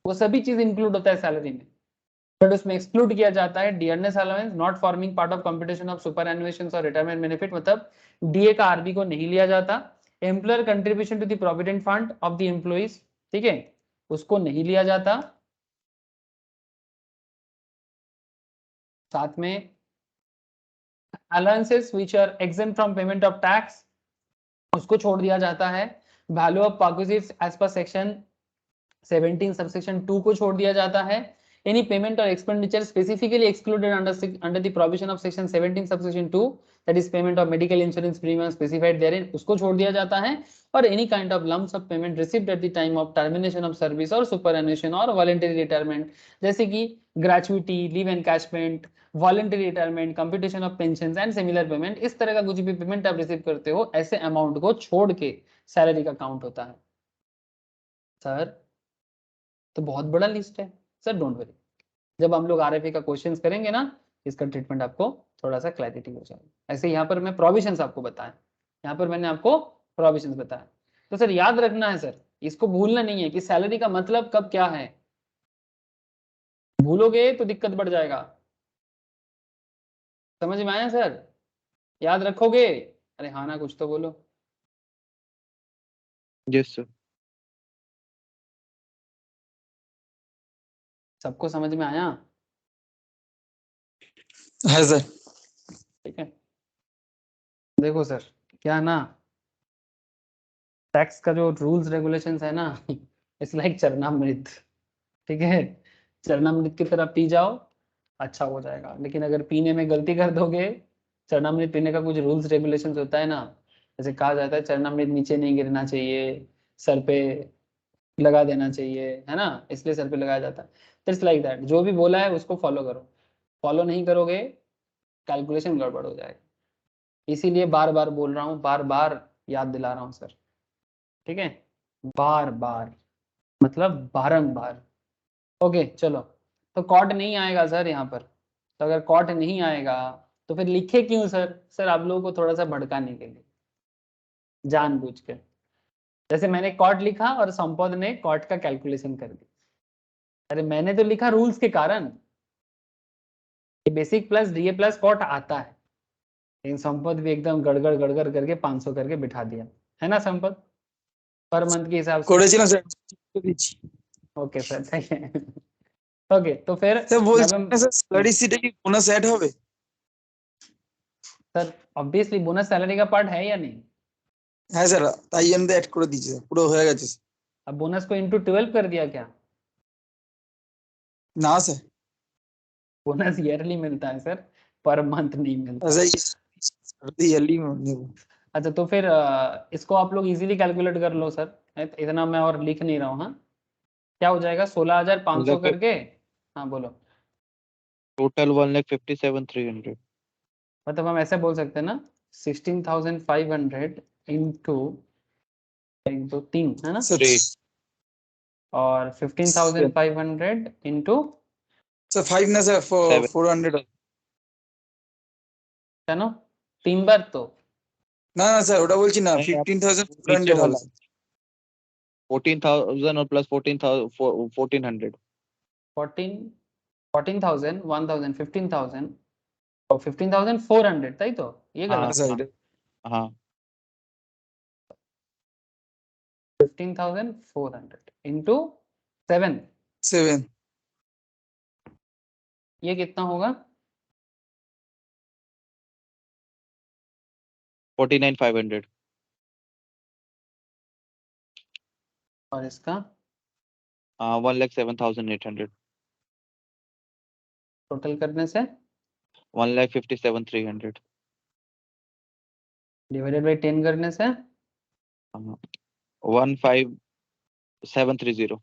वो सभी चीज इंक्लूड होता है सैलरी में। बट उसमें एक्सक्लूड किया जाता है dearness allowance not forming part of computation of superannuation और रिटायरमेंट बेनिफिट, मतलब डीए का आरबी को नहीं लिया जाता। Employer contribution to the provident fund of the employees, ठीक है, उसको नहीं लिया जाता। साथ में allowances which are exempt from payment of tax, उसको छोड़ दिया जाता है। Value of perquisites as per section 17 subsection 2 को छोड़ दिया जाता है। एनी पेमेंट और expenditure specifically excluded under the provision of section 17 subsection 2, that is payment of medical insurance premium specified therein, उसको छोड़ दिया जाता है। और any kind of lumps of payment received at the time of termination of service और सुपरएनुएशन और वॉलंटरी रिटायरमेंट, जैसे कि gratuity, leave encashment, voluntary retirement, computation of pension and similar payment, इस तरह का कुछ भी पेमेंट आप रिसीव करते हो, ऐसे अमाउंट को छोड़ के सैलरी का काउंट होता है। सर तो बहुत बड़ा लिस्ट है सर, डोंट वरी, जब हम लोग आरएफए का क्वेश्चंस करेंगे ना, इसका ट्रीटमेंट आपको थोड़ा सा क्लैरिटी हो जाएगा। ऐसे यहाँ पर मैं प्रोविजंस आपको बताया, यहाँ पर मैंने आपको प्रोविजंस बताया। तो सर याद रखना है सर, इसको भूलना नहीं है कि सैलरी का मतलब कब क्या है, भूलोगे तो दिक्कत बढ़ जाएगा। समझ में आया सर, याद रखोगे? अरे हाँ ना, कुछ तो बोलो। Yes sir. सबको समझ में आया? है सर। ठीक है, देखो सर क्या ना, टैक्स का जो रूल्स रेगुलेशंस है ना, इट्स लाइक चरणामृत, ठीक है। चरणामृत की तरह पी जाओ, अच्छा हो जाएगा। लेकिन अगर पीने में गलती कर दोगे, चरणामृत पीने का कुछ रूल्स रेगुलेशंस होता है ना, जैसे कहा जाता है चरणामृत नीचे नहीं गिरना चाहिए, सर पे लगा देना चाहिए, है ना, इसलिए सर पे लगाया जाता है। तो इट्स लाइक दैट, जो भी बोला है उसको फॉलो करो, फॉलो नहीं करोगे कैलकुलेशन गड़बड़ हो जाएगा। इसीलिए बार बार बोल रहा हूँ, बार बार याद दिला रहा हूँ सर, ठीक है, बार बार मतलब बारंबार। ओके चलो, तो कॉट नहीं आएगा सर यहाँ पर, तो अगर कॉट नहीं आएगा तो फिर लिखे क्यों सर? सर आप लोगों को थोड़ा सा भड़काने के लिए, जानबूझ के। जैसे मैंने कॉट लिखा और संपद ने कॉट का कैलकुलेशन कर दिया। अरे मैंने तो लिखा रूल्स के कारण, basic plus DA plus COT आता है, लेकिन संपद भी एकदम गड़गड़ गड़गड़ करके 500 करके बिठा दिया, है ना संपद, पर मंथ के हिसाब से। করেছিলাম স্যার, করে দিচ্ছি। ओके सर, ठीक है। ओके तो फिर স্যার বলছি नवंबर না স্যার, স্যালারি শিটে কি বোনাস অ্যাড হবে? सर ऑब्वियसली बोनस सैलरी का पार्ट है या नहीं? হ্যাঁ স্যার, তাই জন্য অ্যাড করে দিয়েছি স্যার, পুরো হয়ে গেছে স্যার। अब बोनस को इंटू 12 कर दिया क्या? না স্যার, बोनस ईयरली मिलता है सर, पर मंथ नहीं मिलता। ऐसा ईयरली में अच्छा तो फिर इसको आप लोग इजीली कैलकुलेट कर लो सर, इतना मैं और लिख नहीं रहा हूँ। हाँ, क्या हो जाएगा 16,500 मतलब करके, हाँ बोलो। टोटल 1,57,300। मतलब हम ऐसे बोल सकते हैं ना, 16,500 इंटू 3, है ना, স্যার। और 15,500 इंटू স্যার 5 না স্যার, 400। है ना, 3 बार तो না না স্যার, ওটা বলছি না, नहीं, आप 15,400 नीचे হবে वाला 14,000 और प्लस 14,100। 14 14,000 1,000 15,000 और 15,400, তাই তো, ये हाँ गलत, স্যার। हाँ 15,400 इंटू 7, 7। ये कितना होगा? 49,500। और इसका 1,07,800। टोटल करने से 1,57,300। डिवाइडेड बाई 10 करने से 1,5730।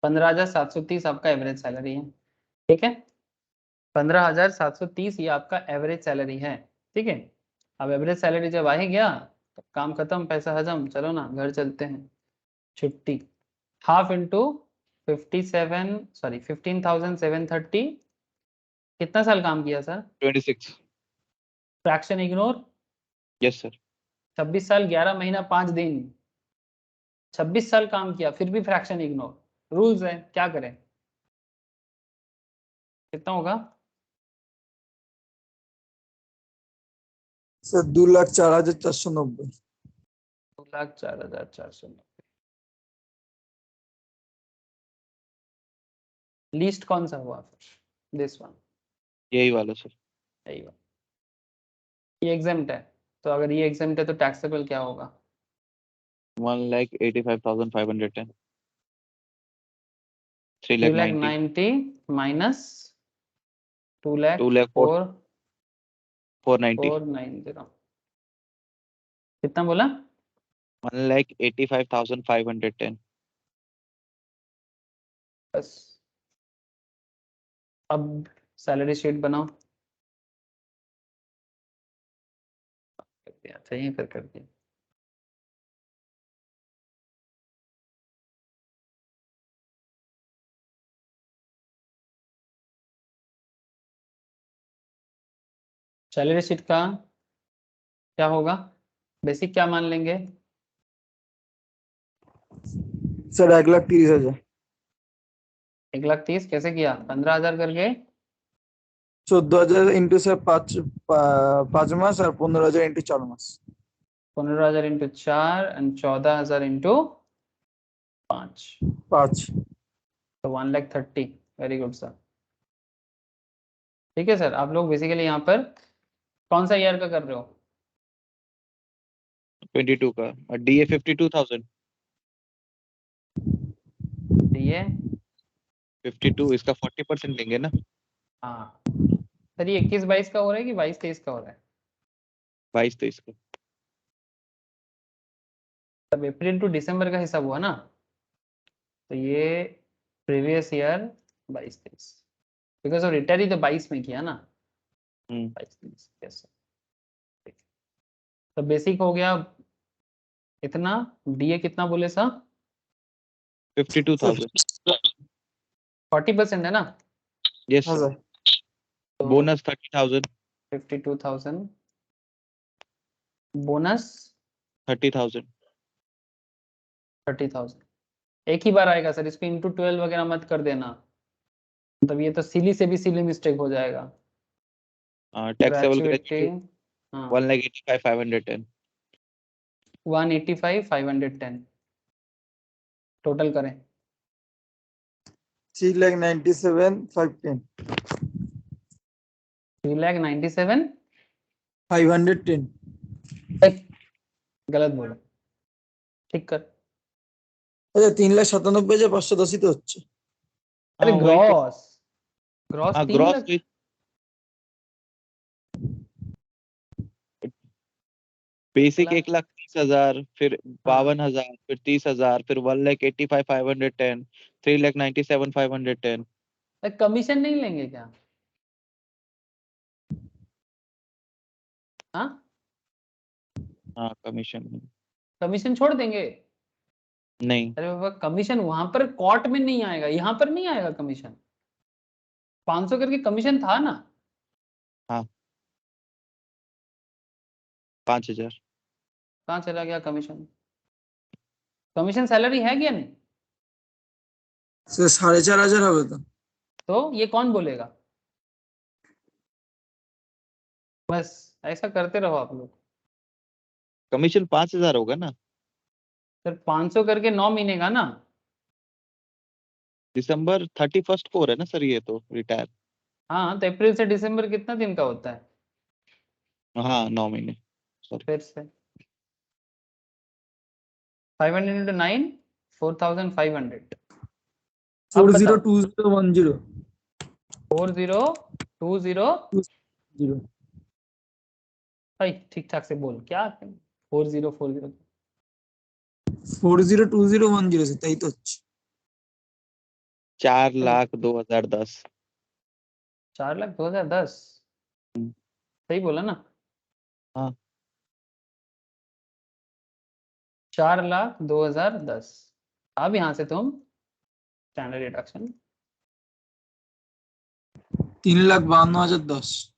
15,730 आपका एवरेज सैलरी है, ठीक है, 15,730 ये आपका एवरेज सैलरी है, ठीक है। अब एवरेज सैलरी जब आ ही गया तो काम खत्म, पैसा हजम, चलो ना घर चलते हैं, छुट्टी। हाफ इंटू 15,730, कितना साल काम किया sir? 26। Fraction ignore, yes sir. 26 साल 11 महीना 5 दिन, 26 साल काम किया फिर भी फ्रैक्शन इग्नोर, रूल्स है, क्या करें, कितना होगा? স্যার 2,04,490। 2,04,490। लीस्ट कौन सा हुआ फिर? दिस वन, यही वाला सर। यही वन। ये एग्जाम्प्ट है, तो अगर ये एग्जाम्प्ट है तो टैक्सेबल क्या होगा? 1,85,510। 3,90,000। 3,90,000 माइनस 2,04,490, 2,04,490। कितना बोला? 1,85,510। बस, अब सैलरी शीट बनाओ, कर दिया, चाहिए फिर कर दिया। सैलरी शीट का क्या होगा? बेसिक क्या मान लेंगे? স্যার 1,30,000। 1,30,000 कैसे किया? 15,000 करके 14,000 इंटू স্যার 5 মাস, আর 15,000 इंटू 4 মাস। 15,000 इंटू 4 एंड 14,000 इंटू 5, 5। तो 1,30,000। वेरी गुड सर, ठीक है सर। आप लोग बेसिकली यहाँ पर कौन सा ईयर का कर रहे हो? 22 का। और DA 52,000। ये 52 इसका 40% लेंगे ना। हाँ सर, ये 21-22 का हो रहा है कि 22-23 का हो रहा है? 22-23 का। तब अप्रैल टू दिसंबर का हिसाब हुआ ना, तो ये प्रीवियस ईयर 22-23, बिकॉज रिटायर ही तो 22 में किया ना, 22-23 यस। तो बेसिक हो गया इतना, डीए कितना बोले सा 52,000। 40% है ना, यस हाँ सर। सर। तो बोनस 30,000। 52,000 बोनस 30,000। 30,000 एक ही बार आएगा सर, इसको इंटू 12 वगैरह मत कर देना, मतलब ये तो सिली से भी सिली मिस्टेक हो जाएगा। टैक्सेबल ग्रेचुइटी ग्रेजुएट हाँ 1,85,510। 185,510 टोटल करें 3,97,510 3,97,510 510। गलत बोला, ठीक कर। আচ্ছা 3,97,510 তো হচ্ছে। अरे वही तो। Gross gross 3 gross lakh basic lakh. 1,30,000, फिर हाँ 52,000, फिर 30,000, फिर 1,85,510, 3,97,510। कमीशन नहीं लेंगे क्या? हाँ हाँ कमीशन कमीशन छोड़ देंगे? नहीं। अरे बाबा कमीशन वहां पर कॉर्ट में नहीं आएगा, यहाँ पर नहीं आएगा कमीशन। 500 करके कमीशन था ना। हाँ 5,000। कहाँ चला गया कमीशन? कमीशन सैलरी है क्या नहीं? স্যার 4,500 হবে তো। तो ये कौन बोलेगा? बस ऐसा करते रहो आप लोग। कमीशन 5,000 होगा ना। सर 500 करके 9 महीने का ना। दिसंबर 31st को हो रहा है ना सर ये तो रिटायर। हाँ तो अप्रैल से दिसंबर कितना दिन का होता है? हाँ 9 महीने सॉरी। फिर से 500 into 9 4,500। अब बताओ 402010 4020 भाई ठीक ठाक से बोल क्या 4040 402010 से তাই তো হচ্ছে। 4,02,010। 4,02,010 सही बोला ना? हाँ 4,02,010। अब यहाँ से तुम स्टैंडर्ड डिडक्शन 3,52,010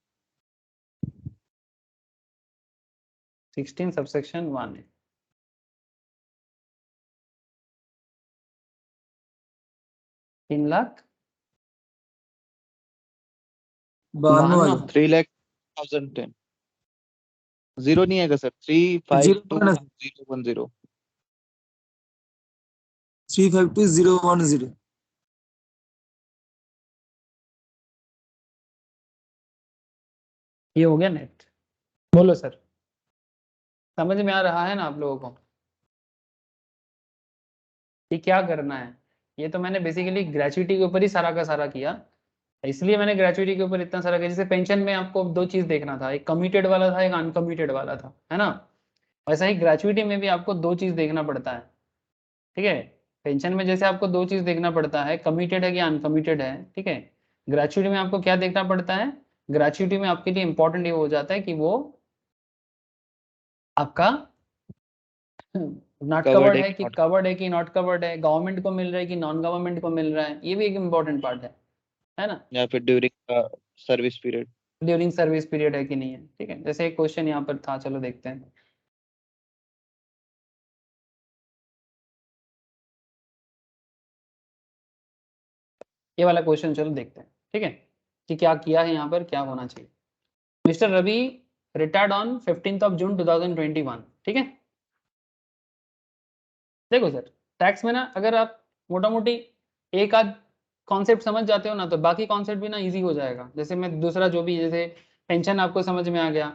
16 सबसेक्शन 1 है 3,00,000 52,000 3,00,010। जीरो नहीं आएगा सर 3,52,010। 3,52,010 ये हो गया नेट। बोलो सर समझ में आ रहा है ना आप लोगों को कि क्या करना है? ये तो मैंने बेसिकली ग्रेचुइटी के ऊपर ही सारा का सारा किया, इसलिए मैंने ग्रेचुइटी के ऊपर इतना सारा किया। जैसे पेंशन में आपको दो चीज देखना था, एक कमिटेड वाला था, एक अनकमिटेड वाला था, है ना? वैसा ही ग्रेचुइटी में भी आपको दो चीज देखना पड़ता है, ठीक है? पेंशन में जैसे आपको दो चीज देखना पड़ता है, कमिटेड है कि अनकमिटेड है, ठीक है? ग्रेचुइटी में आपको क्या देखना पड़ता है? ग्रेचुइटी में आपके लिए इंपॉर्टेंट ये हो जाता है कि वो आपका नॉट कवर्ड है कि कवर्ड है कि नॉट कवर्ड है, गवर्नमेंट को मिल रहा है कि नॉन गवर्नमेंट को मिल रहा है, ये भी एक इम्पोर्टेंट पार्ट है ना? या फिर during service period. During service period है कि नहीं है, ठीक है? जैसे एक क्वेश्चन यहाँ पर था, चलो देखते हैं। ये वाला क्वेश्चन चलो देखते हैं, ठीक है? कि क्या किया है यहाँ पर, क्या होना चाहिए। Mister Ravi retired on 15th of June 2021, ठीक है? देखो सर टैक्स में ना अगर आप मोटा मोटी एक आध कॉन्सेप्ट समझ जाते हो ना तो बाकी कॉन्सेप्ट भी ना इजी हो जाएगा। जैसे मैं दूसरा जो भी, जैसे पेंशन आपको समझ में आ गया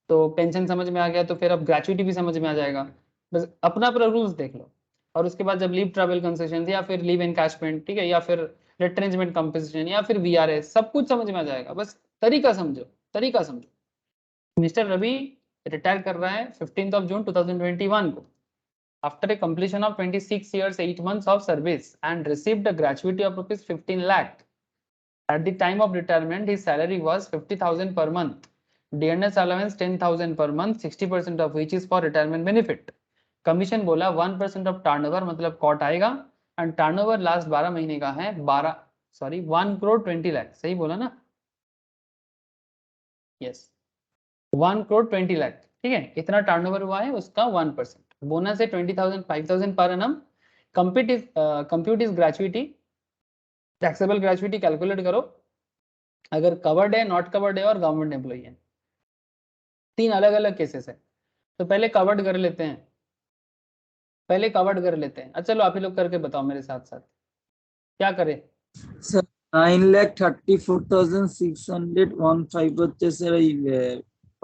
तो पेंशन समझ में आ गया तो फिर अब ग्रेचुइटी भी समझ में आ जाएगा। बस अपना अपना रूल्स देख लो, और उसके बाद जब लीव ट्रैवल कंसेशन या फिर लीव एनकैशमेंट, ठीक है, या फिर रिट्रेंचमेंट कंपनसेशन या फिर वीआरएस, सब कुछ समझ में आ जाएगा। बस तरीका समझो, तरीका समझो। मिस्टर रवि रिटायर कर रहा है 15th of June 2021 को, after a completion of 26 years 8 months of service and received a gratuity of rupees 15 lakh. At the time of retirement, his salary was 50,000 per month. DNS allowance 10,000 per month, 60% of which is for retirement benefit. Commission बोला 1% ऑफ टर्नओवर, मतलब कॉट आएगा, एंड टर्नओवर लास्ट 12 महीने का है 1 करोड़ 20 लाख, सही बोला ना? यस, 1 करोड़ 20 लाख, ठीक है, इतना टर्नओवर हुआ है, उसका 1%। बोनस है 20,000 5,000 per annum. Compute is gratuity, taxable gratuity calculate करो, अगर कवर्ड है, नॉट कवर्ड है और गवर्नमेंट एम्प्लॉई है। 3 अलग अलग केसेस है, तो पहले कवर्ड कर लेते हैं, अच्छा चलो आप ही लोग करके बताओ मेरे साथ साथ, क्या करें? স্যার 9,34,615 হচ্ছে স্যার এই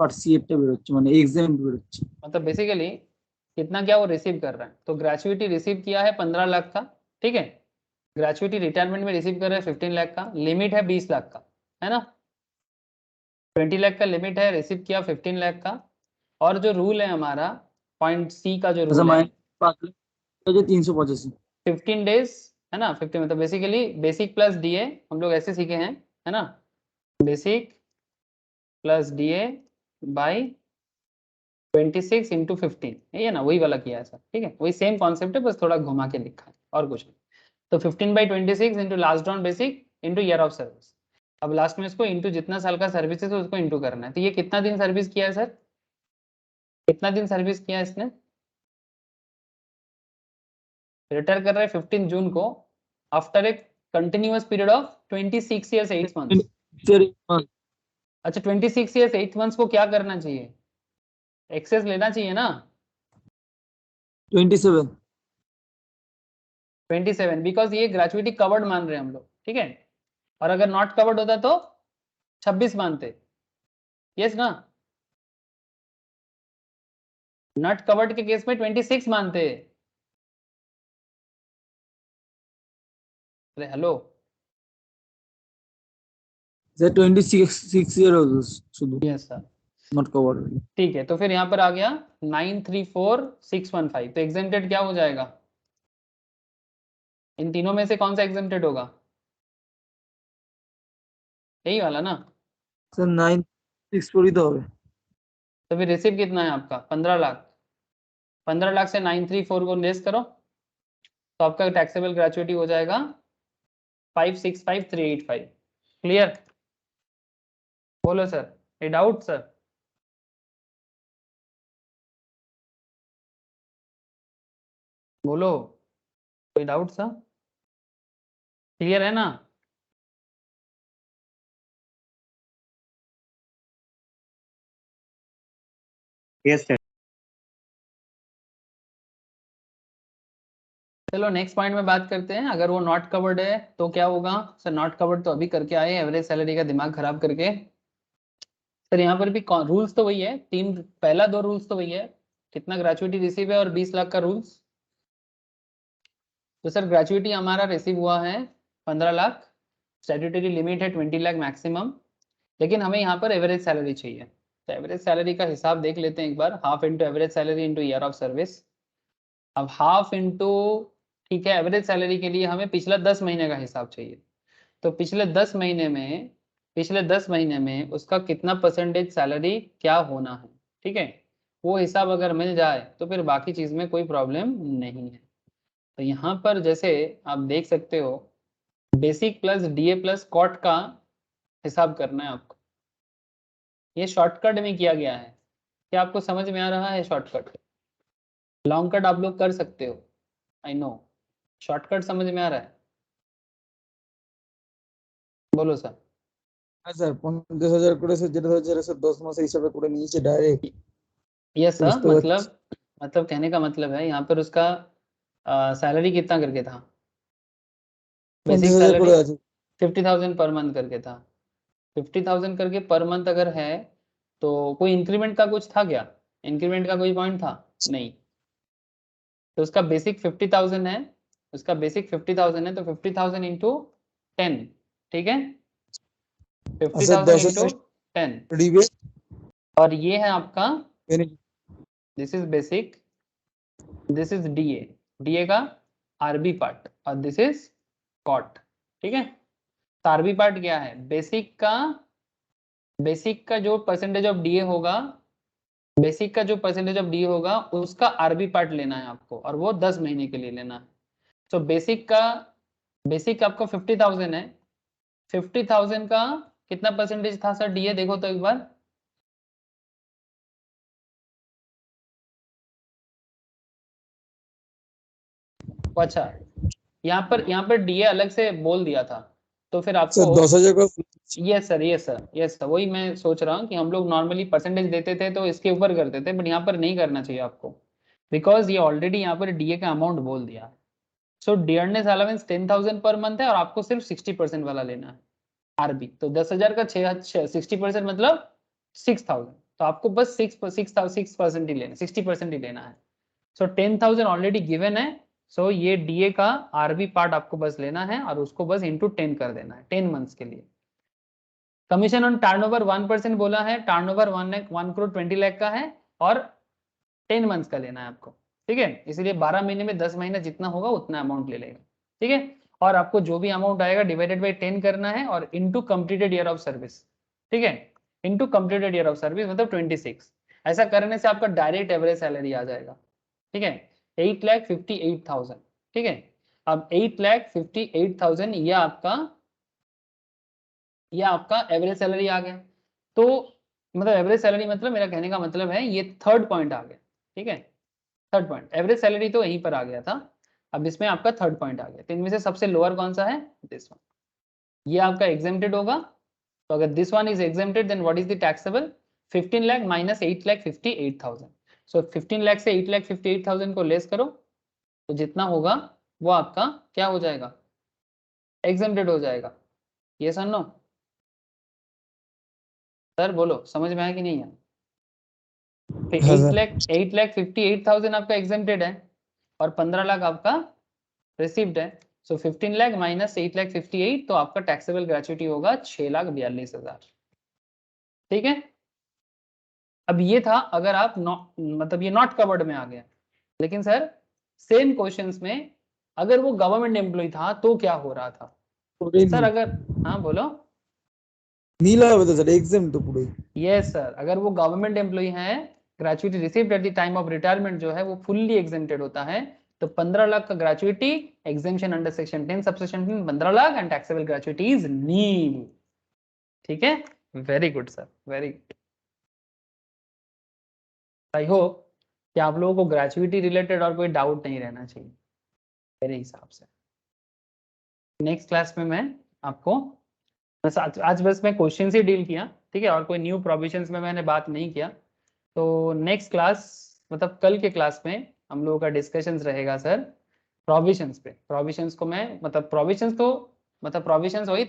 পার্সিয়েটটা বেরোচ্ছে, মানে এক্সাম বেরোচ্ছে। मतलब बेसिकली कितना क्या वो रिसीव कर रहा है, तो ग्रेचुइटी रिसीव किया है 15 लाख का, ठीक है, ग्रेचुइटी रिटायरमेंट में रिसीव कर रहे हैं 15 लाख का, लिमिट है 20 लाख का, है ना, 20 लाख का लिमिट है, रिसीव किया 15 लाख का, और जो रूल है हमारा पॉइंट सी का जो अच्छा रूल है, माइनस 5 लाख 385। 15 डेज, है ना, 50 मतलब बेसिकली बेसिक प्लस डीए, हम लोग ऐसे सीखे हैं, है ना, basic plus DA by 26 into 15, यही है ना, वही वाला किया है सर, ठीक है, वही सेम कॉन्सेप्ट है, बस थोड़ा घुमा के लिखा है और कुछ नहीं। तो 15/26 into last on basic into year of service, अब लास्ट में इसको इंटू जितना साल का सर्विस है तो उसको इंटू करना है, तो ये कितना दिन सर्विस किया है सर, कितना दिन सर्विस किया है इसने? रिटायर कर रहे हैं 15 जून को, after a continuous period of 26 years 8 months. अच्छा 26 ईयर्स 8 मंथ्स को क्या करना चाहिए, एक्सेस लेना चाहिए ना, 27 बिकॉज ये ग्रेचुइटी कवर्ड मान रहे हैं हम लोग, ठीक है, और अगर नॉट कवर्ड होता तो 26 मानते, यस ना, नॉट कवर्ड के केस में 26 मानते। अरे हेलो सर 26 ईयर हो शुद्ध, यस सर, नॉट कवर्ड। ठीक है, तो फिर यहाँ पर आ गया 934,615, तो एग्जेम्प्टेड क्या हो जाएगा, इन तीनों में से कौन सा एग्जेम्प्टेड होगा, यही वाला ना, सर 964 ही तो হবে। तो फिर रिसीव कितना है आपका 15 लाख, 15 लाख से 934 को लेस करो, तो आपका टैक्सेबल ग्रेचुइटी हो जाएगा 565,385। क्लियर, बोलो सर, ए डाउट सर? बोलो, कोई डाउट सर? क्लियर है ना? Yes sir. चलो नेक्स्ट पॉइंट में बात करते हैं, अगर वो नॉट कवर्ड है तो क्या होगा सर, नॉट कवर्ड तो अभी करके आए एवरेज सैलरी का दिमाग खराब करके, सर यहाँ पर भी रूल्स तो वही है, पहला 2 रूल्स तो वही है, कितना ग्रेचुइटी रिसीव है और 20 लाख का रूल्स। तो सर ग्रेचुइटी हमारा रिसीव हुआ है 15 लाख, स्टैट्यूटरी लिमिट है 20 लाख मैक्सिमम, लेकिन हमें यहाँ पर एवरेज सैलरी चाहिए, तो एवरेज सैलरी का हिसाब देख लेते हैं एक बार, half into average salary into year of service. अब हाफ इंटू, ठीक है, एवरेज सैलरी के लिए हमें पिछला 10 महीने का हिसाब चाहिए, तो पिछले 10 महीने में उसका कितना परसेंटेज सैलरी क्या होना है, ठीक है, वो हिसाब अगर मिल जाए तो फिर बाकी चीज में कोई प्रॉब्लम नहीं है। तो यहाँ पर जैसे आप देख सकते हो, basic plus DA plus COT का हिसाब करना है आपको, ये शॉर्टकट में किया गया है, क्या आपको समझ में आ रहा है शॉर्टकट? लॉन्ग कट आप लोग कर सकते हो, आई नो, शॉर्टकट समझ में आ रहा है? बोलो सर। হ্যাঁ স্যার 50,000 করে স্যার, যেটা হচ্ছে স্যার 10 মাসের হিসাবে করে নিয়েছে ডাইরেক্ট। यस सर, বুঝতে পারছি। मतलब कहने का मतलब है यहाँ पर उसका सैलरी कितना करके था, बेसिक 50,000 सैलरी করে আছে। 50,000 पर मंथ करके था, 50,000 करके पर मंथ अगर है तो कोई इंक्रीमेंट का कुछ था क्या, इंक्रीमेंट का कोई पॉइंट था नहीं, तो उसका बेसिक 50,000 है, उसका बेसिक 50,000 है, तो 50,000 इंटू 10, ठीक है, अच्छा 50,000 10 इंटू 10, रिबेट और ये है आपका, benefit. This is basic this is DA, DA का आरबी पार्ट, और दिस इज कॉट, ठीक है। तो आरबी पार्ट क्या है, बेसिक का जो परसेंटेज ऑफ डीए होगा, बेसिक का जो परसेंटेज ऑफ डीए होगा उसका आरबी पार्ट लेना है आपको, और वो 10 महीने के लिए लेना है। तो बेसिक आपका 50,000 है, 50,000 का कितना परसेंटेज था सर डीए, देखो तो एक बार। अच्छा, यहाँ पर डीए अलग से बोल दिया था, तो फिर आपको सर 10,000 का yes sir, yes sir, yes sir, वही मैं सोच रहा हूँ कि हम लोग नॉर्मली परसेंटेज देते थे तो इसके ऊपर करते थे, बट यहाँ पर नहीं करना चाहिए आपको, बिकॉज ये ऑलरेडी यहाँ पर डीए का अमाउंट बोल दिया। सो डियरनेस अलाउंस 10,000 पर मंथ है, और आपको सिर्फ 60% वाला लेना है आरबी। तो 10,000 का 60% मतलब 6,000, तो आपको बस 6% ही लेना, 60% ही लेना है। सो 10,000 ऑलरेडी गिवन है, सो ये डीए का आरबी पार्ट आपको बस लेना है और उसको बस इंटू 10 कर देना है 10 मंथ्स के लिए। कमीशन ऑन टर्नओवर 1% बोला है, टर्नओवर 1 करोड़ 20 लाख का है, और 10 मंथ्स का लेना है आपको, ठीक है। इसलिए 12 महीने में 10 महीना जितना होगा उतना अमाउंट ले लेगा, ठीक है। और आपको जो भी अमाउंट आएगा डिवाइडेड बाई 10 करना है, और into completed year of service, ठीक है, into completed year of service मतलब 26। ऐसा करने से आपका डायरेक्ट एवरेज सैलरी आ जाएगा, ठीक है, 8,58,000, ठीक है। अब 8,58,000 ये आपका एवरेज सैलरी आ गया। तो मतलब एवरेज सैलरी मतलब मेरा कहने का मतलब है ये थर्ड पॉइंट आ गया, ठीक है, थर्ड पॉइंट। एवरेज सैलरी तो यहीं पर आ गया था, अब इसमें आपका थर्ड पॉइंट आ गया। तो इनमें से सबसे लोअर कौन सा है, दिस वन, ये आपका एग्जेम्प्टेड होगा। तो अगर this one is exempted then what is the taxable, 15 lakh minus 8,58,000। So 15 lakh से 8,58,000 को लेस करो, तो जितना होगा वो आपका क्या हो जाएगा, एग्जेम्प्टेड हो जाएगा। ये सर नो सर, बोलो समझ में आया कि नहीं है। फिर हाँ 8,58,000 आपका एग्जेम्प्टेड है, और 15 लाख आपका रिसीव्ड है। सो 15 लाख माइनस 8,58,000, तो आपका टैक्सेबल ग्रेच्युटी होगा 6,42,000, ठीक है। अब ये था अगर आप मतलब ये नॉट कवर्ड में आ गया। लेकिन सर सेम क्वेश्चंस में अगर वो गवर्नमेंट एम्प्लॉय था तो क्या हो रहा था सर, अगर, हाँ बोलो। नीला হবে তো স্যার एग्जाम तो पूरे यस सर, अगर वो गवर्नमेंट एम्प्लॉय है, gratuity received at the time of retirement जो है वो फुल्ली एग्जेम्प्टेड होता है। तो 15 लाख का gratuity, exemption under section 10 subsection 10 15 lakh, and taxable gratuity is nil, ठीक है। Very good sir, very good. I hope कि आप लोगों को ग्रेच्युटी रिलेटेड और कोई डाउट नहीं रहना चाहिए मेरे हिसाब से। नेक्स्ट क्लास में मैं आपको बस आज बस मैं क्वेश्चन ही डील किया, ठीक है, और कोई न्यू प्रोविजंस में मैंने बात नहीं किया। तो नेक्स्ट क्लास मतलब कल के क्लास में हम लोगों का डिस्कशंस रहेगा सर प्रोविजंस पे। प्रोविजंस को मैं मतलब प्रोविजंस वही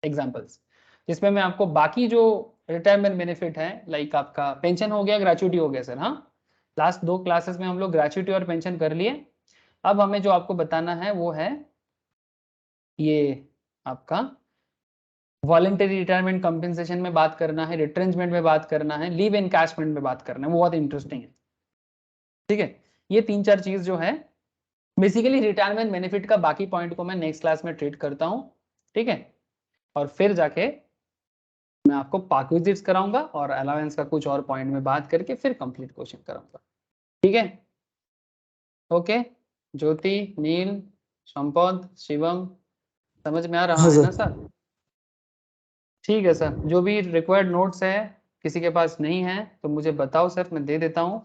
एग्जांपल्स, जिसमें मैं आपको बाकी जो रिटायरमेंट बेनिफिट है, लाइक आपका पेंशन हो गया, ग्रेच्युटी हो गया सर। हाँ, लास्ट 2 क्लासेस में हम लोग ग्रेच्युटी और पेंशन कर लिए। अब हमें जो आपको बताना है वो है ये आपका वॉलंटरी रिटायरमेंट कंपनसेशन में बात करना है, रिट्रेंचमेंट में बात करना है, लीव एनकैशमेंट में बात करना है, वो बहुत इंटरेस्टिंग है, ठीक है। ये 3-4 चीज जो है बेसिकली रिटायरमेंट बेनिफिट का, बाकी पॉइंट को मैं नेक्स्ट क्लास में ट्रीट करता हूँ, ठीक है। और फिर जाके मैं आपको पार्क विजिट्स कराऊंगा और अलाउंस का कुछ और पॉइंट में बात करके फिर कंप्लीट क्वेश्चन कराऊंगा, ठीक है। ओके, ज्योति, नील, संपद, शिवम, समझ में आ रहा हाँ है ना सर सर? ठीक है सर, जो भी रिक्वायर्ड नोट्स है किसी के पास नहीं है तो मुझे बताओ सर, मैं दे देता हूँ।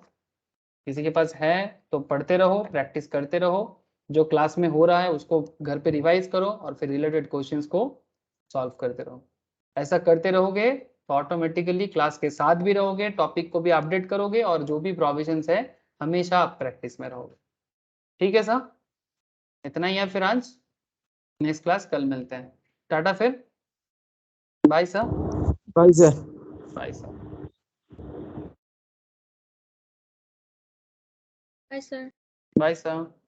किसी के पास है तो पढ़ते रहो, प्रैक्टिस करते रहो, जो क्लास में हो रहा है उसको घर पे रिवाइज करो और फिर रिलेटेड क्वेश्चंस को सॉल्व करते रहो। ऐसा करते रहोगे तो ऑटोमेटिकली क्लास के साथ भी रहोगे, टॉपिक को भी अपडेट करोगे, और जो भी प्रोविजंस है हमेशा आप प्रैक्टिस में रहोगे, ठीक है सर। इतना ही है फिर आज, नेक्स्ट क्लास कल मिलते हैं। टाटा फिर, bye sir. Bye sir bye sir. Bye, sir. Bye sir.